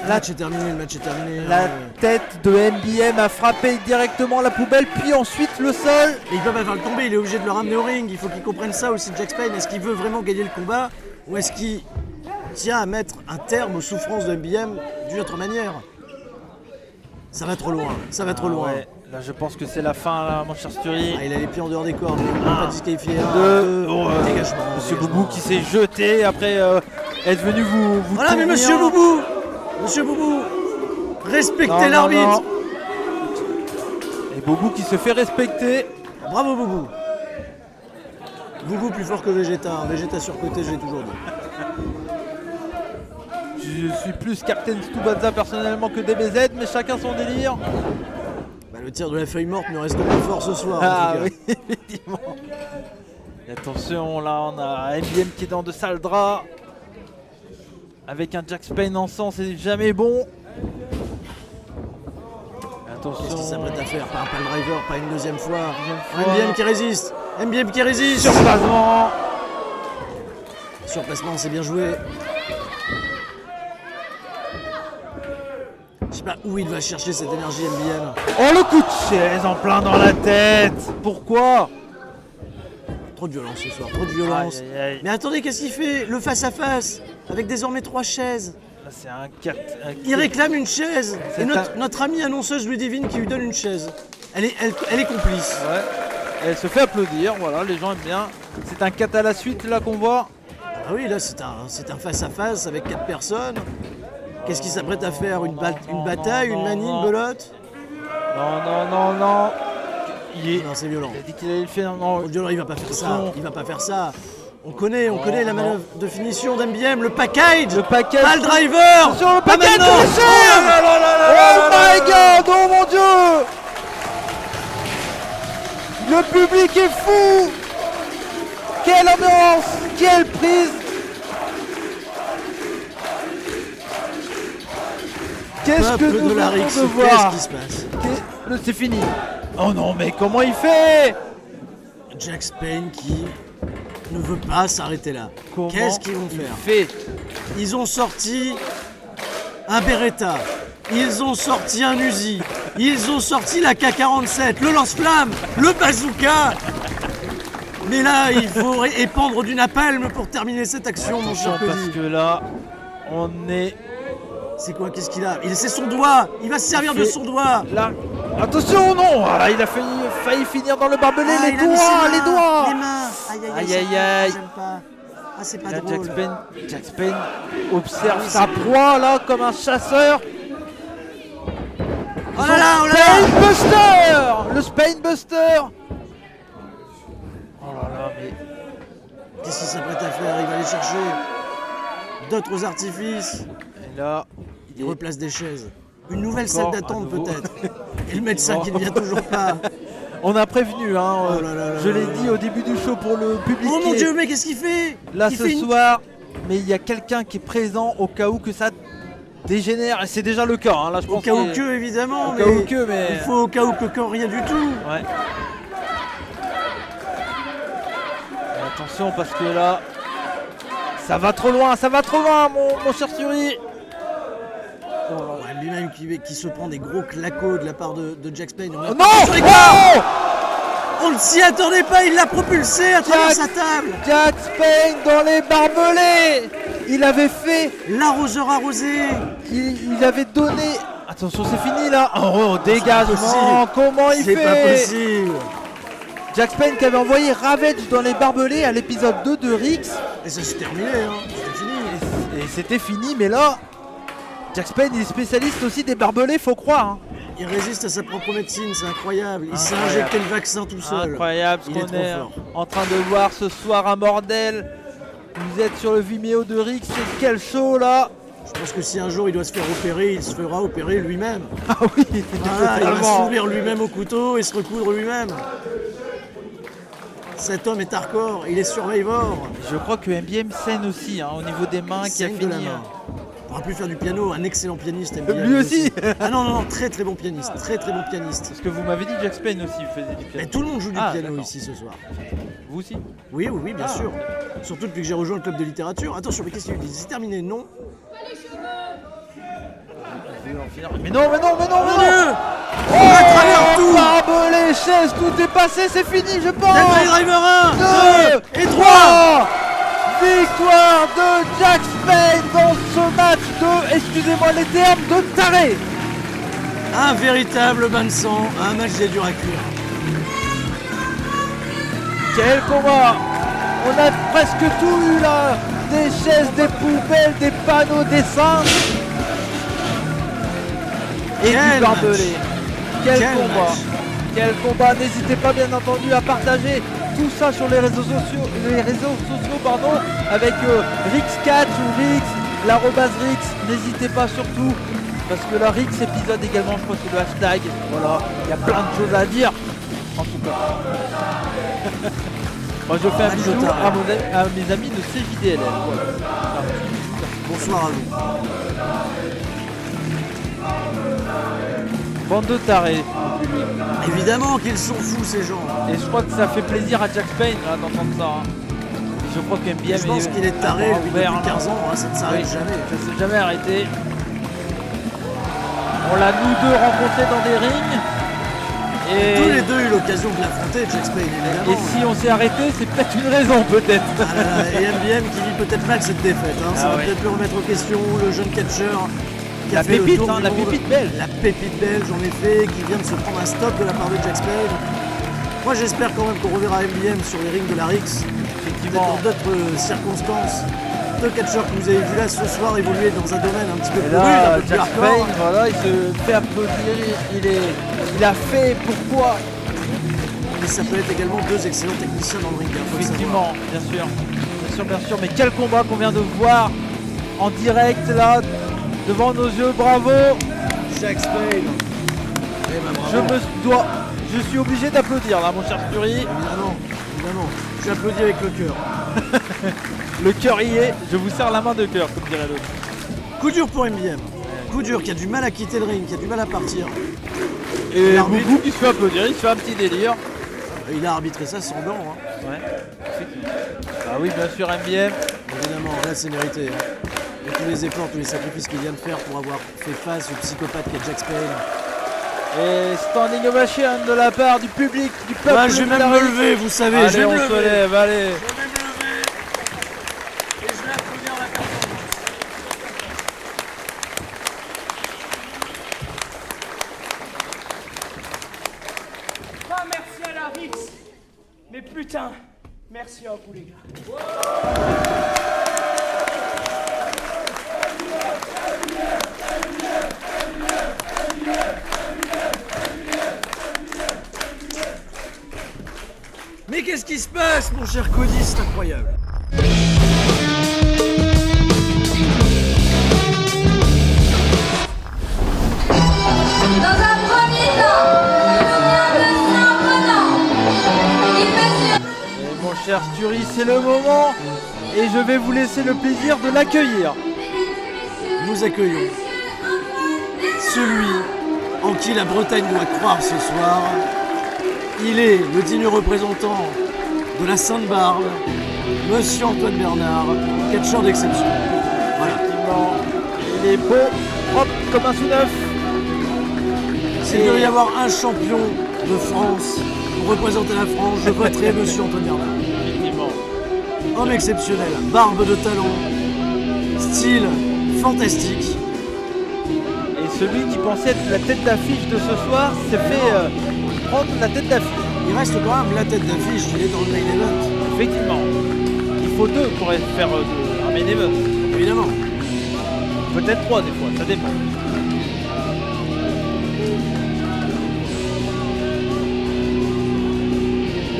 Le match est terminé, le match est terminé. La tête de MBM a frappé directement la poubelle, puis ensuite le sol. Et il peut pas faire le tomber, il est obligé de le ramener au ring. Il faut qu'il comprenne ça aussi, Jack Spade. Est-ce qu'il veut vraiment gagner le combat ou est-ce qu'il tient à mettre un terme aux souffrances de MBM d'une autre manière? Ça va trop loin, ça va trop loin. Ouais, là je pense que c'est la fin là, mon cher Sturi. Ah, il a les pieds en dehors des cordes, il ne peut pas disqualifier. Deux. Dégagement. Monsieur dégagement. Boubou qui s'est jeté après être venu vous Voilà, mais couvrir. Monsieur Boubou, respectez Non, non, l'arbitre. non. Et Boubou qui se fait respecter. Bravo Boubou. Boubou plus fort que Vegeta, hein. Vegeta surcoté, j'ai toujours dit. Je suis plus Captain Tsubasa personnellement que DBZ, mais chacun son délire. Bah, le tir de la feuille morte me reste plus fort ce soir. en Ah tout cas. oui, effectivement. Et attention, là on a MBM qui est dans de sales draps. Avec un Jack Spade en sang, c'est jamais bon. Attention. Qu'est-ce qu'il s'apprête à faire? Pas un pile driver, pas une deuxième fois. fois. MBM qui résiste. MBM qui résiste. Surplacement. Surplacement, c'est bien joué. Je sais pas où il va chercher cette énergie MBM. Oh le coup de chaise en plein dans la tête. Pourquoi? Trop de violence ce soir, trop de violence. Aïe, aïe, aïe. Mais attendez, qu'est-ce qu'il fait? Le face-à--face, avec désormais 3 chaises. Là, c'est un 4. Il réclame une chaise. C'est Et notre amie annonceuse Ludivine qui lui donne une chaise. Elle est complice. Ouais. Et elle se fait applaudir, voilà, les gens aiment bien. C'est un 4 à la suite là qu'on voit. Ah oui, là c'est un face-à-face avec 4 personnes. Qu'est-ce qu'il s'apprête à faire? Une bataille, une manie, une belote? Non. Non, c'est violent. Il a dit qu'il allait le faire. Non. Trop violent, il va pas faire ça. Non. Il va pas faire ça. On connaît la manœuvre de finition d'MBM, le package. Le package. Pas le driver. Sur le Pas package de maintenant. l'échelle. Oh my god, oh mon dieu. Le public est fou. Quelle ambiance, quelle prise. Qu'est-ce que Peuple nous de la venons Rix, de voir? qu'est-ce qui se passe? C'est fini. Oh non, mais comment il fait? Jack Spade qui ne veut pas s'arrêter là. Comment Qu'est-ce qu'ils vont il faire? fait? Ils ont sorti un Beretta, ils ont sorti un Uzi, ils ont sorti la K-47, le lance-flamme, le bazooka. Mais là, il faut épandre du napalm pour terminer cette action, mon cher Attention, parce Cody. que là, on est C'est quoi? Qu'est-ce qu'il a? C'est son doigt. Il va se servir Il de fait- son doigt. là. Attention, non. Ah, il a failli finir dans le barbelé. Ah, les il a mis ses mains, les doigts. Les mains. Aïe, Aïe, aïe, c'est- aïe. J'aime pas. Ah, c'est pas Là, drôle. Jack Spade observe Ah oui, sa proie là comme un chasseur. Oh là là, oh là là. Spinebuster. Le Spinebuster. Oh là là, mais Qu'est-ce qu'il s'apprête à faire? Il va aller chercher d'autres artifices. et là, Il replace des chaises. Une nouvelle salle Encore, d'attente à nouveau. peut-être. Et le médecin qui ne vient toujours pas. On a prévenu, hein. Oh là là là Je l'ai là dit là. au début du show pour le public. Oh mon qui est dieu, mais qu'est-ce qu'il fait? là Il ce fait une- soir, mais il y a quelqu'un qui est présent au cas où que ça dégénère, et c'est déjà le cas, hein. Là je Au pense cas où que- que, évidemment. Au cas où que, mais- Il faut au cas où que quand rien du tout. Ouais. Et attention parce que là, ça va trop loin, mon cher Suri. Ouais, lui-même qui se prend des gros claquots de la part de Jack Payne. Oh non! Sur l'écart. Oh! On ne s'y attendait pas, il l'a propulsé à travers Jack- sa table. Jack Payne dans les barbelés. Il avait fait, L'arroseur arrosé. il avait donné. Attention, c'est fini là. Oh, dégagement. possible. Comment il C'est fait? pas possible. Jack Payne qui avait envoyé Ravage dans les barbelés à l'épisode 2 de Rix. Et ça s'est terminé, hein. C'était fini. Et c'était fini, mais là, Jack Payne il est spécialiste aussi des barbelés, faut croire. Hein. Il résiste à sa propre médecine, c'est incroyable. Il s'est Incroyable. injecté le vaccin tout seul. Incroyable ce Il est qu'on trop est fort. en train de voir ce soir à Bordel. Vous êtes sur le Vimeo de Rix, c'est quel show là? Je pense que si un jour il doit se faire opérer, il se fera opérer lui-même. Ah oui, Voilà, il va totalement. s'ouvrir lui-même au couteau et se recoudre lui-même. Cet homme est hardcore, il est survivor. Je crois que MBM saigne aussi hein, au niveau des mains qui a Saigne de la fini. main. Il pourra plus faire du piano, un excellent pianiste. MBM, Lui aussi. Ah non, non, non, très très bon pianiste, très très bon pianiste. Parce que vous m'avez dit que Jack Payne aussi faisait du Mais piano. tout le monde joue du Ah, piano d'accord. ici ce soir. Vous aussi? Oui, oui, oui, bien Ah. sûr. Surtout depuis que j'ai rejoint le club de littérature. Attention, mais qu'est-ce qu'il dit? C'est terminé, non? Mais non, mais non, mais non, Mon mais non! Dieu! Oh, À travers tout! barbelés, chaises, tout est passé, c'est fini, je pense! Dead Driver 1, 2 et 3! 3! Victoire de Jack Payne dans ce match de, excusez-moi les termes, de taré! Un véritable bain de sang, un match des dur à cuire. Quel combat! On a presque tout eu là! Des chaises, des poubelles, des panneaux, des cintres! Et Quel du barbelé! Quel Quel combat! match. Quel combat! N'hésitez pas bien entendu à partager tout ça sur les réseaux sociaux, avec RixCatch ou Rix, l'arrobase Rix. N'hésitez pas surtout, parce que la Rix épisode également, je crois que c'est le hashtag. Voilà, il y a plein de choses à dire. En tout cas. Moi je fais un Match bisou de taré. à mes amis de CJDLL. Voilà. Bonsoir à vous. Bande de tarés. Évidemment qu'ils sont fous ces gens. Et je crois que ça fait plaisir à Jack Payne là, d'entendre ça. Hein. Je crois qu'MBM Je pense qu'il est taré lui, depuis 15 ans, hein, ça ne s'arrête Oui, jamais. ça s'est jamais arrêté. On l'a nous deux rencontrés dans des rings. Tous les Et, deux eu l'occasion de l'affronter, Jack Payne, et évidemment. si on s'est arrêté, c'est peut-être une raison peut-être. Ah là là, et MBM qui vit peut-être mal cette défaite. Hein. Ça Ah va ouais. peut-être le remettre en question, le jeune catcheur. Qui a La fait le pépite, tour hein, du la monde. pépite belge. La pépite belge, en effet, qui vient de se prendre un stop de la part de Jack Payne. Moi, j'espère quand même qu'on reverra MBM sur les rings de la Rix. Peut-être Effectivement. dans d'autres circonstances. Deux catcheurs que vous avez vu là ce soir évoluer dans un domaine un petit peu Et plus rude, là, un peu plus Jack hardcore. Payne, voilà, il se fait applaudir. Il a fait pourquoi. Mais ça peut être également deux excellents techniciens dans le ring, il faut le savoir. Effectivement, bien sûr. Bien sûr, bien sûr. Mais quel combat qu'on vient de voir en direct là, devant nos yeux. Bravo. Jack Payne. Eh ben, bravo. Je suis obligé d'applaudir là, mon cher Fury. Évidemment, évidemment. J'applaudis avec le cœur. Le cœur y est. Je vous serre la main de cœur, comme dirait l'autre. Coup dur pour MBM. Coup dur qui a du mal à quitter le ring, qui a du mal à partir. Et L'arbitre. Boubou qui se fait applaudir, il se fait un petit délire. Il a arbitré ça sans dents. Hein. Ouais. Ah oui, bien sûr, MBM. Évidemment, là c'est mérité. Hein. Et tous les efforts, tous les sacrifices qu'il vient de faire pour avoir fait face au psychopathe qu'est Jack Payne. Et standing ovation de la part du public, du peuple. Ouais, je vais de même la me Rix. lever, vous savez, Allez, je vais on me se lever. lève, allez. Je vais me lever. Et je vais applaudir la performance. Pas merci à la Rix, mais putain, merci à vous les gars. Mais qu'est-ce qui se passe, mon cher Cody? C'est incroyable. Dans un premier temps, il nous vient de Saint-Brennan. cher Stury, c'est le moment et je vais vous laisser le plaisir de l'accueillir. Nous accueillons celui en qui la Bretagne doit croire ce soir. Il est le digne représentant de la Sainte-Barbe, Monsieur Antoine Bernard, catcheur d'exception. Voilà. Effectivement, il est beau, propre comme un sous-neuf. S'il devait y avoir un champion de France pour représenter la France, je voterai Monsieur Antoine Bernard. Effectivement. Homme exceptionnel, barbe de talent, style fantastique. Et celui qui pensait être la tête d'affiche de ce soir s'est fait prendre la tête d'affiche. Il reste quand même la tête d'affiche, il est dans le main event. Effectivement. Il faut 2 pour faire un main event. Évidemment. Peut-être 3 des fois, ça dépend.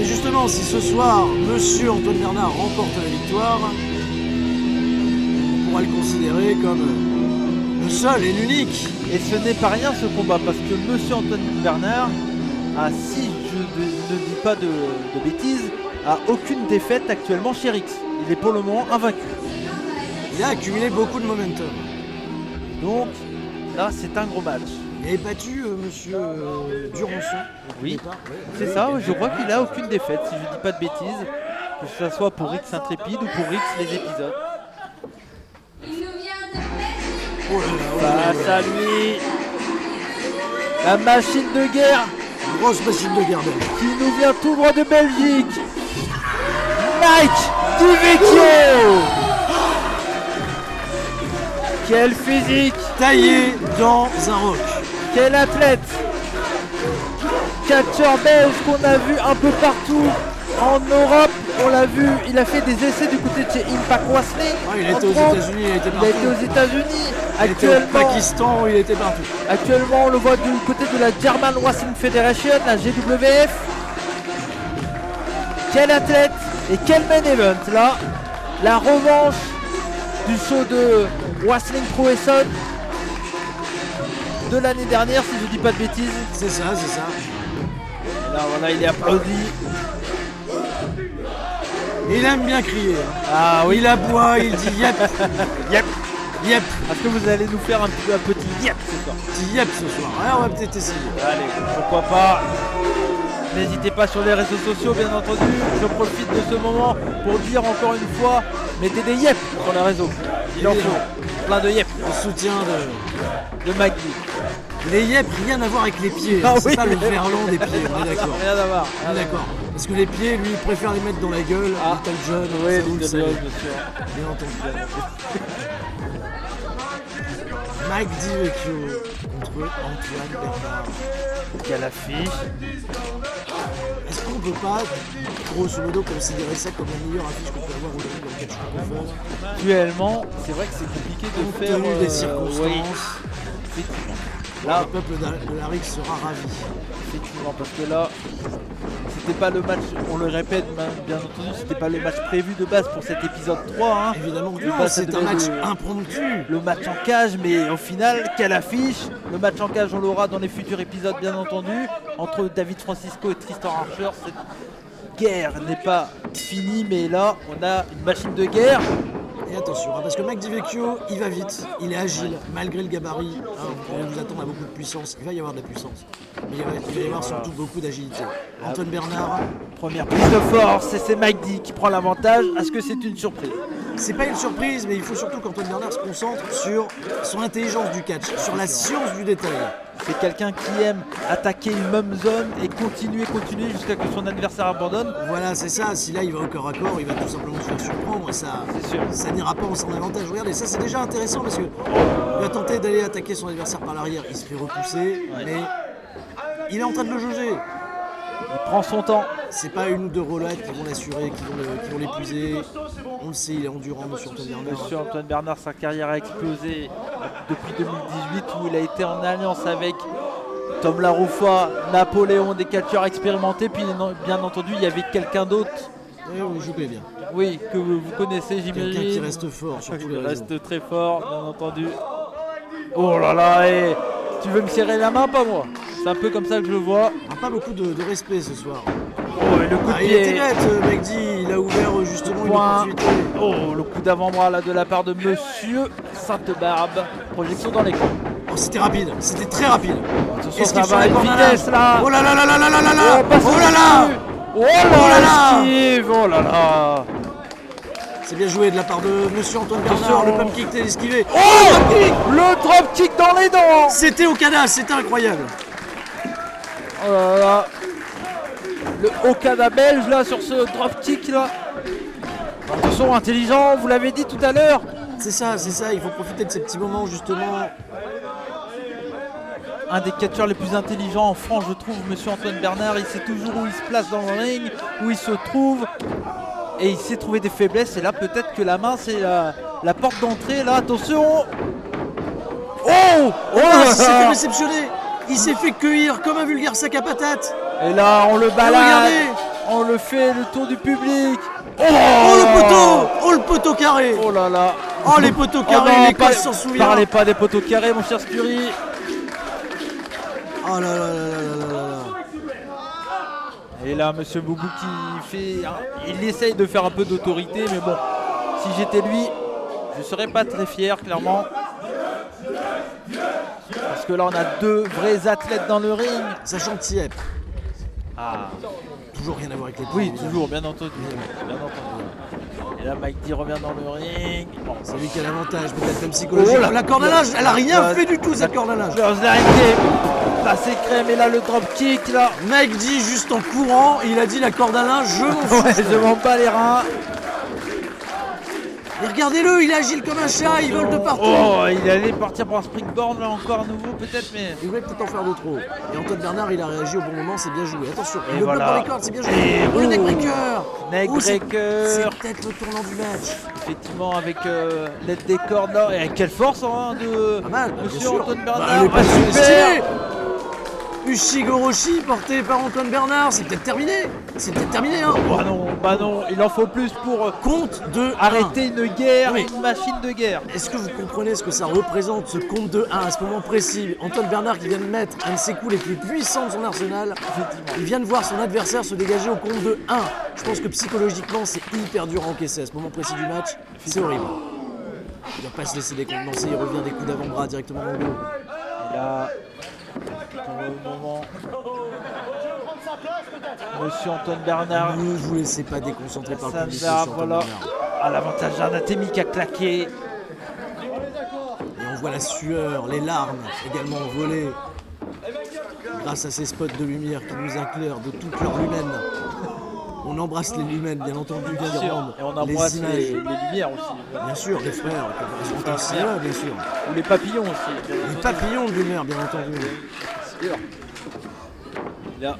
Et justement, si ce soir, Monsieur Antoine Bernard remporte la victoire, on pourra le considérer comme le seul et l'unique. Et ce n'est pas rien ce combat parce que Monsieur Antoine Bernard a, si je ne dis pas de bêtises, a aucune défaite actuellement chez Rix. Il est pour le moment invaincu. Il a accumulé beaucoup de momentum. Donc là c'est un gros match. Il a battu Monsieur Durançon. Oui, au départ. Ouais. c'est ça, je crois qu'il a aucune défaite si je ne dis pas de bêtises. Que ce soit pour Rix Intrépide ou pour Rix les épisodes. Il nous vient de Belgique. Oh là là, Face à lui, la machine de guerre grosse machine de guerre belge. qui nous vient tout droit de Belgique, Mike Divecchio. Quel physique, Taillé dans un roc. quel athlète, catcheur belge qu'on a vu un peu partout en Europe, on l'a vu, il a fait des essais du côté de chez Impact Wrestling. Ouais, il était aux entre autres. États-Unis, il était Il a partout. été aux États-Unis. Il était au Pakistan, il était partout. Actuellement, on le voit du côté de la German Wrestling Federation, la GWF. Quel athlète et quel main event là. La revanche du show de Wrestling Pro Essonne de l'année dernière, si je dis pas de bêtises. C'est ça, c'est ça. Et là, voilà, il est applaudi. Il aime bien crier. Ah oui, Il aboie, il dit yep, yep. yep, Est-ce que vous allez nous faire un petit yep ce soir? dit yep ce soir. Alors on va peut-être essayer. Allez, pourquoi pas. N'hésitez pas sur les réseaux sociaux, bien entendu. Je profite de ce moment pour dire encore une fois, mettez des yep sur les réseaux. Il en faut plein de yep En soutien de... de Magdi. Les yep, rien à voir avec les pieds. Ah C'est oui. pas le verlan des pieds, on est d'accord. Rien à voir. On est d'accord. Parce que les pieds, lui, il préfère les mettre dans la gueule. Ah. Little John, Oui, ça, vous le Little savez. John, bien sûr. Bien entendu. Mike Divecchio contre Antoine Bernard. Quelle affiche. Est-ce qu'on peut pas, grosso modo, considérer ça comme la meilleure affiche qu'on peut avoir aujourd'hui dans le catch francophone, Actuellement, c'est vrai que c'est compliqué de compte faire. tenu des oui, circonstances? effectivement. Le Là, peuple de la Rix sera ravi. effectivement, parce que là, c'était pas le match, on le répète, bien entendu, c'était pas le match prévu de base pour cet épisode 3. Hein. Évidemment que Le non, bas, ça c'est un devait match être impromptu. le match en cage, mais au final, quelle affiche. Le match en cage, on l'aura dans les futurs épisodes, bien entendu, entre David Francisco et Tristan Archer. Cette guerre n'est pas finie, mais là, on a une machine de guerre. Et attention, hein, parce que Mike Divecchio, il va vite, il est agile, malgré le gabarit. Hein, vous pouvez vous attendre à beaucoup de puissance. Il va y avoir de la puissance, mais il va y avoir surtout beaucoup d'agilité. Antoine Bernard, Première prise de force, et c'est Mike D qui prend l'avantage. Est-ce que c'est une surprise? c'est pas une surprise, mais il faut surtout qu'Antoine Bernard se concentre sur son intelligence du catch, sur la science du détail. C'est quelqu'un qui aime attaquer une même zone et continuer jusqu'à que son adversaire abandonne. Voilà, c'est ça. Si là il va au corps à corps, il va tout simplement se faire surprendre et C'est sûr. ça n'ira pas en son avantage. Regardez, ça c'est déjà intéressant parce que il va tenter d'aller attaquer son adversaire par l'arrière, il se fait repousser, mais il est en train de le juger. Il prend son temps. C'est pas une ou deux roulades qui vont l'assurer, qui vont l'épuiser. On le sait, il est endurant, monsieur Antoine Bernard. Monsieur Antoine Bernard, sa carrière a explosé depuis 2018 où il a été en alliance avec Tom Laroufa, Napoléon, des catcheurs expérimentés. Puis bien entendu, il y avait quelqu'un d'autre, Oui, vous jouez bien. oui, que vous connaissez, j'imagine. Quelqu'un qui reste fort sur tous les Il réseaux. reste très fort, bien entendu. Oh là là, et tu veux me serrer la main, pas moi? C'est un peu comme ça que je le vois. Ah, pas beaucoup de respect ce soir. Oh, et le coup de Il était pied. net, Magdi, il a ouvert justement une Point. opportunité. Oh, le coup d'avant-bras là de la part de Monsieur Sainte-Barbe. Projection dans l'écran. Oh, c'était rapide, c'était très rapide. Attention, Est-ce ça qu'il va à une vitesse là. Oh là là là là là là là là. Oh, passe Oh là là. au-dessus. Oh là Oh là là. esquive. Oh là là. C'est bien joué de la part de Monsieur Antoine Attention. Bernard, le pump kick t'es esquivé. Oh, le drop kick dans les dents. C'était Okada, c'était incroyable. Oh là là. Le Okada belge là sur ce drop kick là. Attention, intelligent, vous l'avez dit tout à l'heure. C'est ça, il faut profiter de ces petits moments justement. Un des catcheurs les plus intelligents en France, je trouve, Monsieur Antoine Bernard. Il sait toujours où il se place dans le ring, où il se trouve. Et il sait trouver des faiblesses. Et là, peut-être que la main, c'est la porte d'entrée. Là, attention. Oh, Oh, là il s'est là. fait réceptionner. Il s'est fait cueillir comme un vulgaire sac à patates. Et là, on le balade. regardez. On le fait le tour du public. Oh le poteau. Oh le poteau carré. Oh là là. Oh les poteaux Oh carrés, non, l'Écosse s'en souvient. Parlez pas des poteaux carrés, mon cher Scury. Oh là là là là là là là. Et là, Monsieur Boubou qui fait... Il essaye de faire un peu d'autorité, mais bon, si j'étais lui, je serais pas très fier, clairement. Parce que là, on a deux vrais athlètes dans le ring. Sachant Tiep, Ah, toujours rien à voir avec les oui, prix. toujours, bien entendu. Bien entendu. Et là, Mike D revient dans le ring. Bon, C'est lui qui a l'avantage, peut-être même psychologique. Oh là. La corde à linge, elle a rien La- fait du tout cette corde à linge. Clothesline qui passé crème, et là, le drop kick, là. Mike dit juste en courant, il a dit la corde à linge, je m'en fous. Ouais, je m'en bats les reins. Et regardez-le, il est agile comme un chat, il vole de partout. Oh, il allait partir pour un springboard, là, encore à nouveau, peut-être, mais... Il voulait peut-être en faire de trop. Et Antoine Bernard, il a réagi au bon moment, c'est bien joué. Attention, Et le voilà. bloc dans les cordes, c'est bien joué. Et Oh, le oh. neckbreaker. C'est Neckbreaker. peut-être le tournant du match. Effectivement, avec l'aide des cordes là, et avec quelle force hein, de Pas mal, bien Monsieur sûr. Antoine Bah, Bernard. elle est pas Ah, sous-estimée. Ushigoroshi porté par Antoine Bernard, c'est peut-être terminé. C'est peut-être terminé, hein. Bah non, il en faut plus pour Compte de arrêter une guerre, Oui. une machine de guerre. Est-ce que vous comprenez ce que ça représente, ce compte de 1 à ce moment précis? Antoine Bernard qui vient de mettre un de ses coups les plus puissants de son arsenal. Il vient de voir son adversaire se dégager au compte de 1. Je pense que psychologiquement, c'est hyper dur à encaisser à ce moment précis du match. C'est horrible. Il ne doit pas se laisser décontenancer, il revient des coups d'avant-bras directement dans le dos. Et là, pour le moment, Monsieur Antoine Bernard, Ne vous laissez pas déconcentrer par le public, monsieur Antoine voilà, Bernard. à l'avantage anatémique qui a claqué. Et on voit la sueur, les larmes également envolées. Grâce à ces spots de lumière qui nous éclairent de toute leur lumen. On embrasse les lumens, bien entendu, bien Sûr. rendre Et on embrasse les les images. lumières aussi, Bien sûr, les frères, qui sont aussi là, bien sûr. ou les papillons aussi. bien Les entendu. papillons de lumière, bien entendu. Sûr. Là,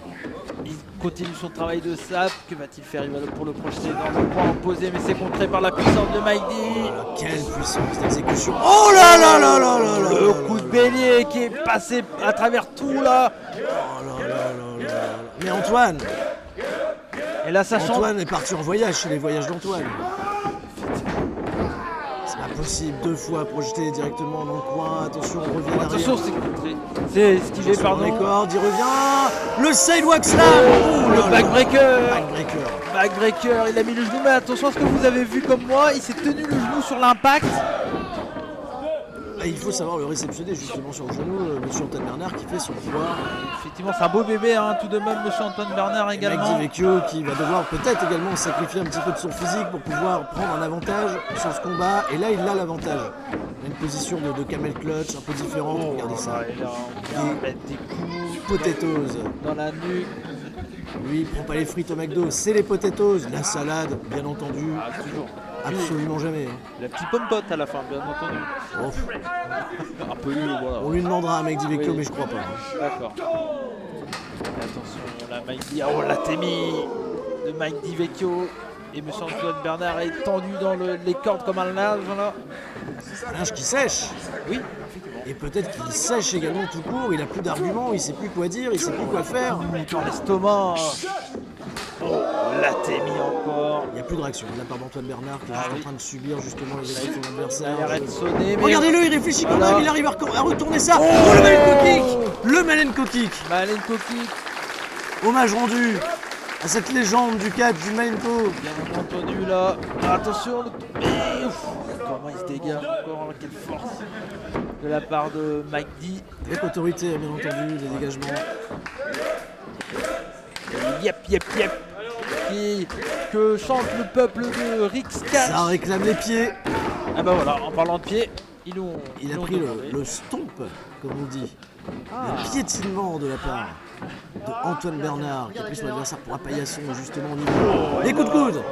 il continue son travail de sap. Que va-t-il faire? Il va pour le projeter dans le point opposé, mais c'est contré par la puissance de Mike D. Voilà, quelle puissance d'exécution. Oh là là là là là là Le là coup là de là. bélier qui est passé à travers tout là. Oh là là là là là. Mais Antoine, Et là, ça change. Antoine est parti en voyage chez les voyages d'Antoine. C'est pas possible, 2 fois projeté directement dans le coin. Attention, on revient derrière. Attention, c'est contré. C'est esquivé, Attention dans les pardon. cordes, il revient. Le sidewalk slam. Oh Le là là. backbreaker. Backbreaker. Backbreaker, il a mis le genou, mais attention à ce que vous avez vu comme moi, il s'est tenu le genou sur l'impact. Et il faut savoir le réceptionner justement sur le genou, monsieur Antoine Bernard qui fait son pouvoir. Effectivement, c'est un beau bébé, hein, tout de même, Monsieur Antoine Bernard Mike également. Di Vecchio qui va devoir peut-être également sacrifier un petit peu de son physique pour pouvoir prendre un avantage sur ce combat. Et là, il a l'avantage. Il a une position de camel clutch un peu différente. Regardez ça. Et là, on vient mettre des coups Potatoes. dans la nuque. Lui, il prend pas les frites au McDo, c'est les potatoes. La salade, bien entendu. Ah, toujours. Absolument jamais. hein. La petite pomme-pote à la fin, bien entendu. Oh, Un peu nul, voilà. on lui demandera à Mike Di Vecchio, Oui. mais je crois pas. hein. D'accord. Attention, là, Mike Di... Oh, la témie de Mike Di Vecchio. Et Monsieur Antoine Bernard est tendu dans les cordes comme un linge, là. Un linge qui sèche. Oui. Et peut-être qu'il sèche également tout court. Il a plus d'arguments, il sait plus quoi dire, il sait plus quoi faire. Dans l'estomac. Oh, la témie encore. Il n'y a plus de réaction de la part d'Antoine Bernard qui est juste oui. en train de subir justement les actions de son adversaire. Il arrête de sonner, mais... Regardez-le, il réfléchit quand Voilà. même, il arrive à retourner ça. Oh, le Malenko kick. Le Malenko kick. Malenko kick. Hommage rendu à cette légende du catch, du Malenko. Bien entendu là. Attention, le tombé. Comment il se dégage encore, quelle force de la part de Mike D. Avec autorité, bien entendu, les dégagements. Yep. Que chante le peuple de Rix Catch. Ça réclame les pieds. Ah bah voilà, en parlant de pied, il a pris le stomp, comme on dit. Le piétinement de la part d'Antoine Bernard, qui a pris son adversaire pour un paillasson, justement au niveau. Les coups de coude.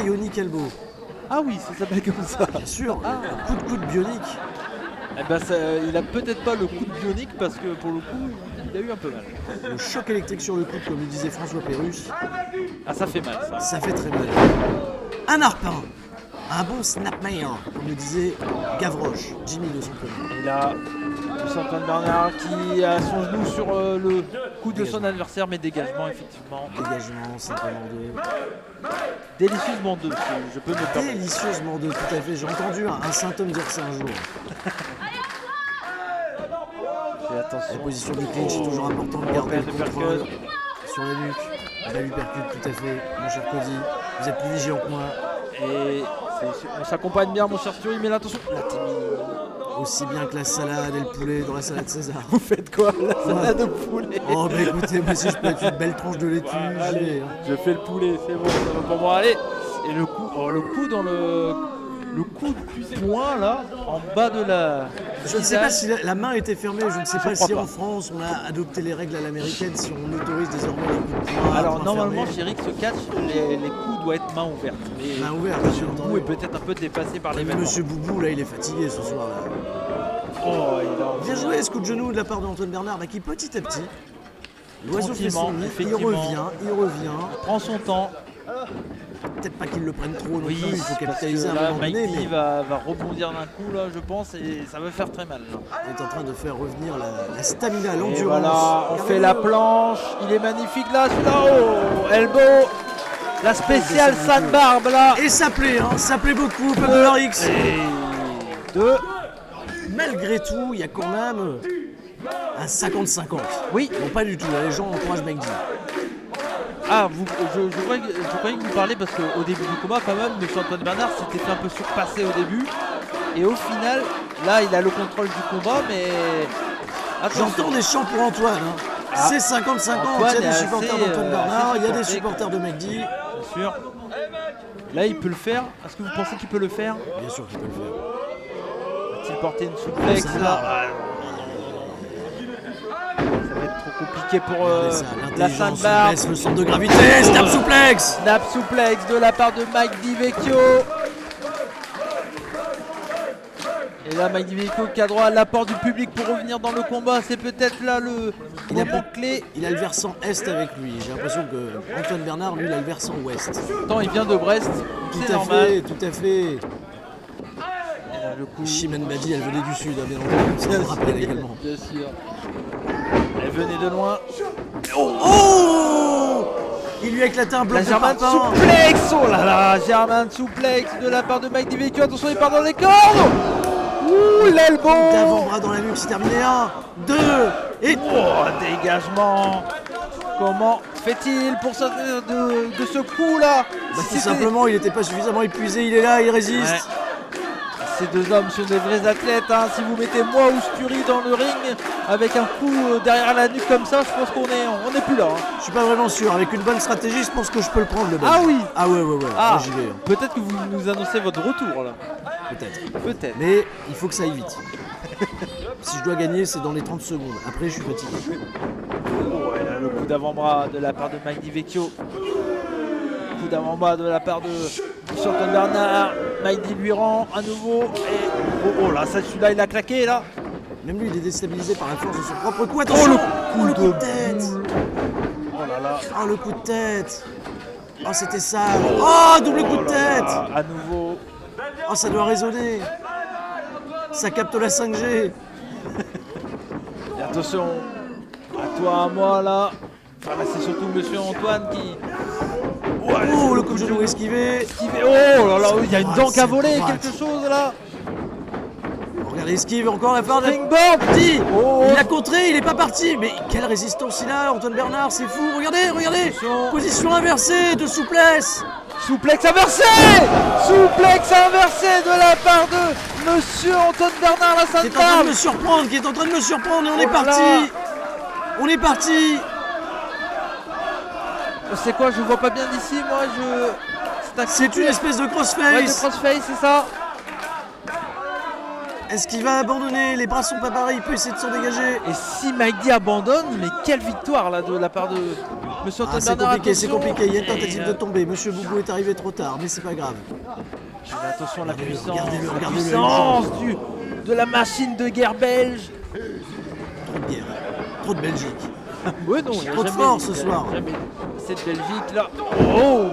Bionic elbow. Ah oui, ça s'appelle comme ça. Bien sûr, le coup de coude bionique. Eh ben il a peut-être pas le coup de bionique parce que pour le coup, il a eu un peu mal. Le choc électrique sur le coude, comme le disait François Pérusse. Ah, ça fait mal ça. Ça fait très mal. Un harpin. Un bon snapmare, comme le disait Gavroche, Jimmy de son prénom. Et là, Antoine Bernard qui a son genou sur le coup de son adversaire, mais dégagement effectivement. Dégagement, simplement deux. Délicieusement deux, si je peux me permettre. Délicieusement deux, tout à fait. J'ai entendu un saint homme dire ça un jour. Et attention. La position du clinch est toujours importante, garder le contrôle sur la nuque. Belle uppercut, tout à fait, mon cher Cody. Vous êtes plus vigilant que moi. Et on s'accompagne bien, mon cher Stury, mais là, attention. Là, t'es mis. Aussi bien que la salade et le poulet dans la salade César. Vous faites quoi, la salade de poulet? Oh bah écoutez, moi si je peux être une belle tranche de laitue, j'y vais. Je fais le poulet, c'est bon, ça va pour moi. Allez. Et le coup dans le coup du poing là, en bas de la. Je ne sais pas si la main était fermée, je ne sais pas crois si pas. en France on a adopté les règles à l'américaine, si on autorise désormais les coups de poing. Alors normalement fermés. chez Rix Catch, les coups doivent être main ouverte. Mais Main ouverte, Monsieur bien Boubou entendu. est peut-être un peu dépassé par l'événement. Monsieur Boubou là il est fatigué ce soir là. Oh, il a Bien joué ce coup de genou de la part d'Antoine Bernard qui petit à petit, l'oiseau fait son nid, il revient, prend son temps. peut-être pas qu'il le prenne trop non Oui, plus, il faut parce capitaliser que à un là, moment Mike donné, D mais va rebondir d'un coup là, je pense, et ça va faire très mal. Là. il est en train de faire revenir la stamina, Et l'endurance. voilà, on fait la planche, il est magnifique là, celui-là, oh, elbow, la spéciale sandbarb là. Et ça plaît beaucoup, peuple de Rix. Et deux. Malgré tout, il y a quand même un 50-50. Oui. Non, pas du tout, les gens encouragent Mike D. Ah, je croyais que vous parliez parce qu'au début du combat, quand même, M. Antoine Bernard s'était fait un peu surpasser au début. Et au final, là, il a le contrôle du combat, mais. Attention. J'entends des chants pour Antoine. C'est 50-50, il y a des supporters d'Antoine Bernard, il y a des supporters de Mike D. Bien sûr. Là, il peut le faire. Est-ce que vous pensez qu'il peut le faire? Bien sûr qu'il peut le faire. Va-t-il porter une souplex Ça là? va. Ça va être trop compliqué pour la L'intelligence sandbar. baisse le centre de gravité, snap souplex. Snap souplex de la part de Mike DiVecchio. Et là, Mike DiVecchio qui a droit à l'apport du public pour revenir dans le combat. C'est peut-être là le moment clé. Il a le versant est avec lui. J'ai l'impression que Antoine Bernard, lui, il a le versant ouest. Pourtant, il vient de Brest. C'est Tout à normal. fait, tout à fait. Et là, le coup. Chimène Badi, elle venait du sud, bien entendu. Ça me rappelle également. Bien sûr. Elle venait de loin. Oh, il lui a éclaté un bloc La de German parpaing. souplex. Oh là là, German souplex de la part de Mike DiVecchio. Attention, il part dans les cordes. Ouh, l'elbow. D'avant-bras dans la nuque, c'est terminé. 1, 2, et Oh, dégagement. Comment fait-il pour sortir de ce coup-là? Bah, Si tout c'était- simplement, il n'était pas suffisamment épuisé, il est là, il résiste. Ouais. Ces deux hommes sont des vrais athlètes. Hein. Si vous mettez moi ou Stury dans le ring avec un coup derrière la nuque comme ça, je pense qu'on est plus là. Hein. Je suis pas vraiment sûr, avec une bonne stratégie, je pense que je peux le prendre le bel. Ah oui. Ah ouais, Ah, là, j'y vais, peut-être que vous nous annoncez votre retour là. peut-être. Peut-être. Mais il faut que ça aille vite. Si je dois gagner, c'est dans les 30 secondes. Après, je suis fatigué. Oh, et là, le coup d'avant-bras de la part de Mike DiVecchio. Coup d'avant-bras de la part de Antoine Bernard. Mike D lui rend à nouveau. Et oh là, celui-là il a claqué là. Même lui, il est déstabilisé par la force de son propre coup. Attention, le coup de tête. Oh là là. Oh, le coup de tête. Oh, c'était ça. Oh, double coup de tête. Ah, à nouveau. Oh, ça doit résonner. Ça capte la 5G. Et attention, à toi, à moi là. Enfin, là c'est surtout Monsieur Antoine qui. Ouais, Oh, le coup de genou esquivé. Oh là là, il y a une dent qui a volé, Droite. quelque chose là. Regardez Regardez, esquive encore la part de Springboard. Dit. Oh. Il a contré, il est pas parti. Mais quelle résistance il a, Antoine Bernard, c'est fou. Regardez, regardez. Position inversée de souplesse. Souplex inversé. Souplex inversé de la part de Monsieur Antoine Bernard la Qui est en train de Sainte-Barbe. me surprendre, qui est en train de me surprendre et on est Oh là parti. là. On est parti. C'est quoi? Je vois pas bien d'ici, moi. C'est une espèce de Ouais, de crossface. crossface, c'est ça. Est-ce qu'il va abandonner? Les bras sont pas pareils, il peut essayer de s'en dégager. Et si Magdi abandonne, mais quelle victoire là de la part de Monsieur Ah, Antoine c'est Bernard. compliqué, c'est attention. compliqué. Il y a une tentative Et, de tomber. Monsieur Boubou est arrivé trop tard, mais c'est pas grave. attention à la puissance, regardez-le, la regardez-le, puissance de la machine de guerre belge. Trop de bière, trop de Belgique. Ouais, non, il y a Trop de jamais- force ce soir. jamais cette Belgique là. Oh,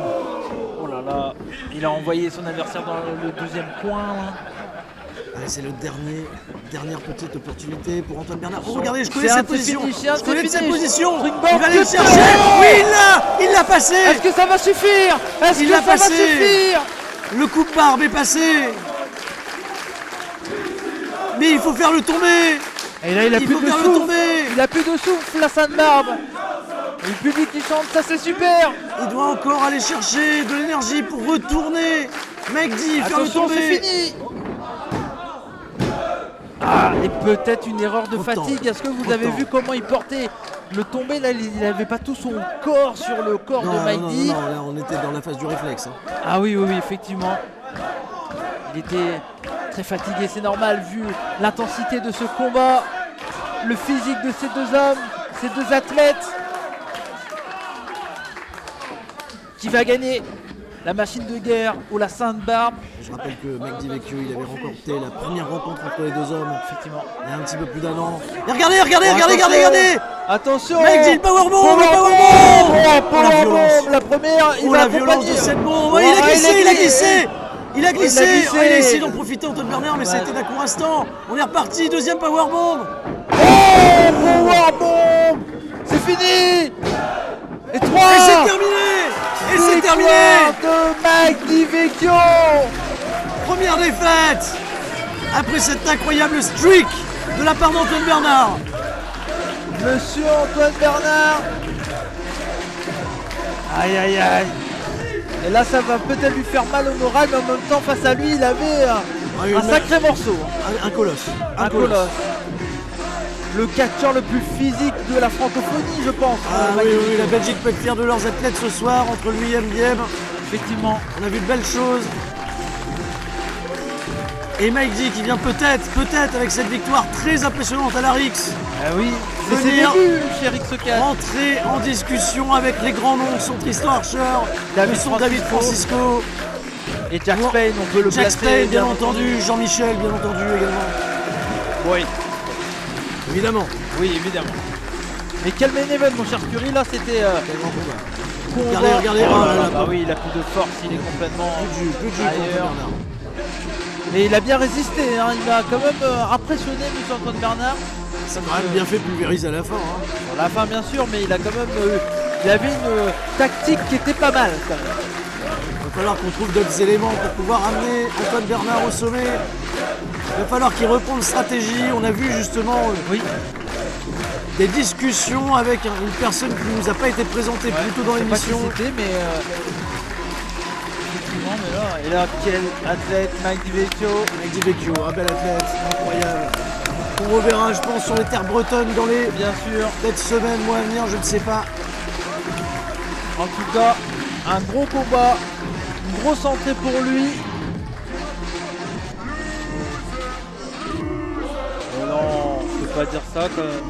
oh là là, il a envoyé son adversaire dans le deuxième coin. Là. Allez, c'est le dernière petite opportunité pour Antoine Bernard. Oh, Son- regardez, je connais c'est un cette de ses position. finishes, c'est un de Je connais ses cette finishes. position. Springboard, Il va aller le putain. chercher. Oui, il l'a passé. Est-ce que ça va suffire? Est-ce Il que l'a ça va passé. suffire? Le coup de barbe est passé. Mais il faut faire le tomber. Et là, il a Il plus faut de faire le souffle. tomber. Il a plus de souffle, la Sainte-Barbe. Et le public qui chante, ça c'est super. Il doit encore aller chercher de l'énergie pour retourner. Magdi, faire le Attention, c'est tomber. fini. Ah, et peut-être une erreur de Trop de temps. fatigue. Est-ce que vous Trop de avez temps. vu comment il portait le tombé là? Il n'avait pas tout son corps sur le corps Non, de non, Magdi. non, là on était dans la phase du réflexe. Hein. Ah oui, oui, oui, effectivement. Il était très fatigué, c'est normal vu l'intensité de ce combat, le physique de ces deux hommes, ces deux athlètes. Qui va gagner? La machine de guerre ou la Sainte-Barbe? Je rappelle que Magdi Vecchio, il avait remporté la première rencontre entre les deux hommes, Effectivement. il y a un petit peu plus d'un an. Et regardez, regardez. Attention! Magdi, le powerbomb, le Powerbomb! powerbomb. Oh, la violence. powerbomb, la première, il Oh va la violence de accompagner. cette bombe. Oh, Il a glissé. il Il a glissé. Il a glissé. Oh, il a essayé d'en profiter Antoine Bernard, mais Ouais. c'était d'un court instant. On est reparti, deuxième powerbomb. Oh, powerbomb! C'est fini! Et 3! Et c'est terminé. Et c'est terminé. de Magdi Vecchio! Première défaite après cette incroyable streak de la part d'Antoine Bernard. Monsieur Antoine Bernard! Aïe aïe aïe! Et là ça va peut-être lui faire mal au moral, mais en même temps face à lui il avait un sacré morceau. Un colosse. Un colosse. Le catcheur le plus physique de la francophonie je pense. Ah oui, Magdi oui, Vecchio. la Belgique peut être fière de leurs athlètes ce soir entre lui et MDM. Effectivement. On a vu de belles choses. Et Magdi qui vient peut-être avec cette victoire très impressionnante à la Rix, Ah oui, c'est ses Venir. débuts chez Rixocat. rentrer en discussion avec les grands noms qui sont Tristan Archer, David qui sont David Francisco, Et Jack Payne, on peut le Jack placer. Spade bien entendu, Jean-Michel bien entendu également. Oui, Évidemment, oui, évidemment. Mais quel main event mon cher Curie, là c'était quel grand combat. combat. Regardez, Oh oh là là là, là. bah oui, il a plus de force, il est complètement Plus de jus pour ailleurs. Antoine Bernard. Mais il a bien résisté, hein. Il a quand même impressionné monsieur Antoine Bernard. Ça a quand même bien fait pulvériser à la fin. Hein. Sur la fin bien sûr, mais il a quand même il avait une tactique qui était pas mal quand même. Il va falloir qu'on trouve d'autres éléments pour pouvoir amener Antoine Bernard au sommet. Il va falloir qu'il reprenne stratégie. On a vu justement Oui, des discussions avec une personne qui ne nous a pas été présentée plus tôt dans je sais pas qui l'émission. c'était, mais effectivement, mais là, et là quel athlète, Magdi Vecchio. Magdi Vecchio, un bel athlète, incroyable. On reverra, je pense, sur les terres bretonnes dans les Bien sûr. peut-être semaines, mois à venir, je ne sais pas. En tout cas, un gros combat, une grosse entrée pour lui. Oh non, je peux pas dire ça quand même.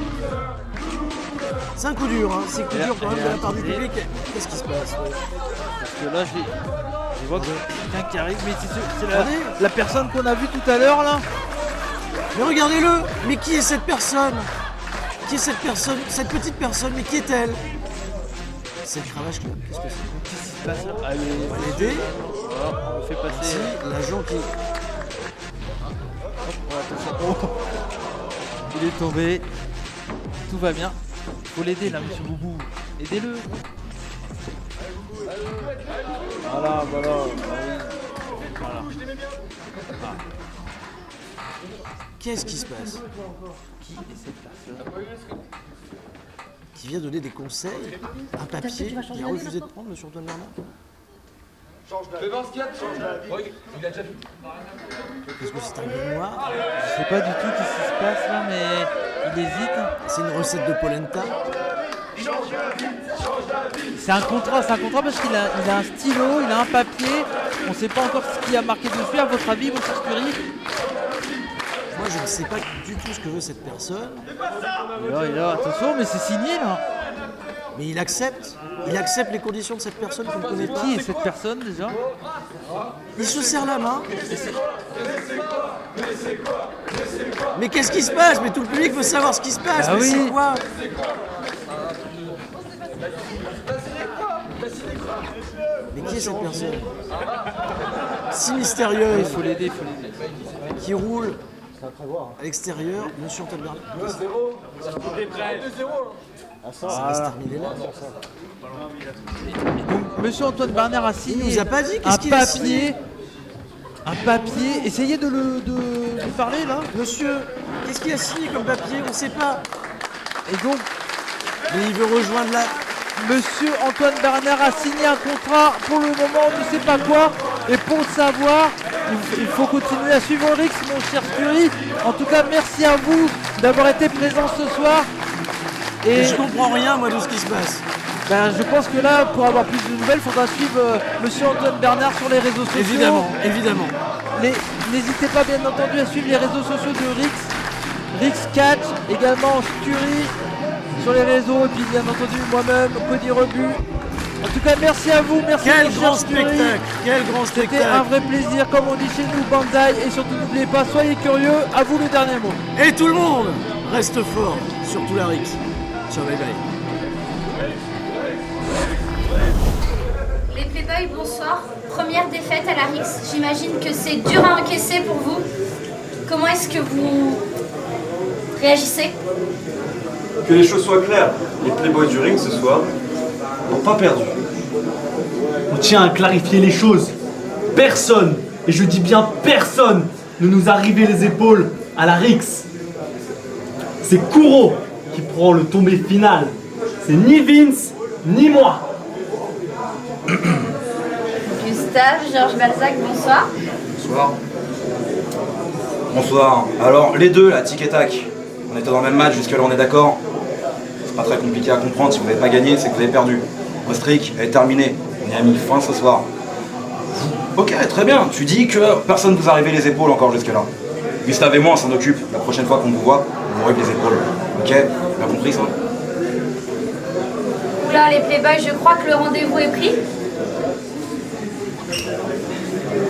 C'est un coup dur, hein. C'est un coup Et là, dur quand même et de là, la part du c'est- public. Qu'est-ce qui se passe? Parce que là, je vois quelqu'un qui arrive, mais c'est Regardez. la personne qu'on a vue tout à l'heure là. Mais regardez-le. Mais qui est cette personne? Qui est cette personne? Cette petite personne, mais qui est-elle? C'est le Cravache Club. Qu'est-ce que c'est? Qu'est-ce qui se passe là? Allez, On va l'aider. voilà, on le fait passer. Ici, l'agent qui. Oh, attention. Oh. Il est tombé. Tout va bien. Faut l'aider là, monsieur Boubou. Aidez-le. Voilà, voilà. Ah oui. Voilà. Ah. Qu'est-ce qui se passe? Qui vient donner des conseils? Un papier? Il a refusé de prendre, monsieur Antoine Bernard? Qu'est-ce que c'est un grimoire? Je sais pas du tout ce qui se passe là, mais il hésite. C'est une recette de polenta? C'est un contrat parce qu'il a un stylo, il a un papier. On sait pas encore ce qu'il y a marqué dessus. À votre avis, votre Curie? Moi, je ne sais pas du tout ce que veut cette personne. Et là, attention, mais c'est signé là. Mais il accepte les conditions de cette personne qu'on ne connaît pas. Qui est cette personne déjà? Il se serre la main. Mais qu'est-ce qui se passe? Mais tout le public veut savoir ce qui se passe. Ah mais oui. c'est quoi? Mais qui est cette personne? Si mystérieuse. Il faut l'aider, Qui roule à l'extérieur, monsieur Antoine Bernard. Ça va se terminer là. Donc, monsieur Antoine Bernard a signé Il nous a pas dit qu'est-ce qu'il a signé. Un papier. Essayez de parler là. Monsieur, qu'est-ce qu'il a signé comme papier? On ne sait pas. Et donc, Mais il veut rejoindre la... monsieur Antoine Bernard a signé un contrat pour le moment, on ne sait pas quoi. Et pour le savoir, il faut continuer à suivre Rix, mon cher Curie. En tout cas, merci à vous d'avoir été présent ce soir. Et Et je comprends rien, moi, de ce qui se passe. ben, je pense que là, pour avoir plus de nouvelles, il faudra suivre monsieur Antoine Bernard sur les réseaux sociaux. Évidemment, évidemment. N'hésitez pas, bien entendu, à suivre les réseaux sociaux de Rix. Rix Catch, également Curie sur les réseaux. Et puis, bien entendu, moi-même, Cody Rebu. En tout cas, merci à vous. Merci Quel mon cher grand Curie. spectacle! Quel grand C'était spectacle! un vrai plaisir, comme on dit chez nous, Banzai. Et surtout, n'oubliez pas, soyez curieux. À vous le dernier mot. Et tout le monde reste fort, surtout la Rix. Ciao, bye bye. Les Playboys, bonsoir. Première défaite à la Rix. J'imagine que c'est dur à encaisser pour vous. Comment est-ce que vous réagissez? Que les choses soient claires, les Playboys du ring ce soir n'ont pas perdu. On tient à clarifier les choses. Personne, et je dis bien personne, ne nous a rivé les épaules à la Rix. C'est Kuro qui prend le tombé final. C'est ni Vince, ni moi. Gustave, Georges Balzac, bonsoir. Bonsoir. Bonsoir. Alors, les deux, là, tic et tac, on était dans le même match, jusque-là on est d'accord. C'est pas très compliqué à comprendre, si vous n'avez pas gagné, c'est que vous avez perdu. Votre streak est terminé, on y a mis fin ce soir. Ok, très bien, tu dis que personne ne vous a rivé les épaules encore jusque-là. Gustave et moi, on s'en occupe. La prochaine fois qu'on vous voit, on vous rive les épaules. Ok? Bien compris ça? Oula, les Playboys, je crois que le rendez-vous est pris.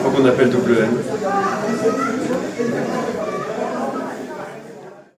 Faut qu'on appelle WN.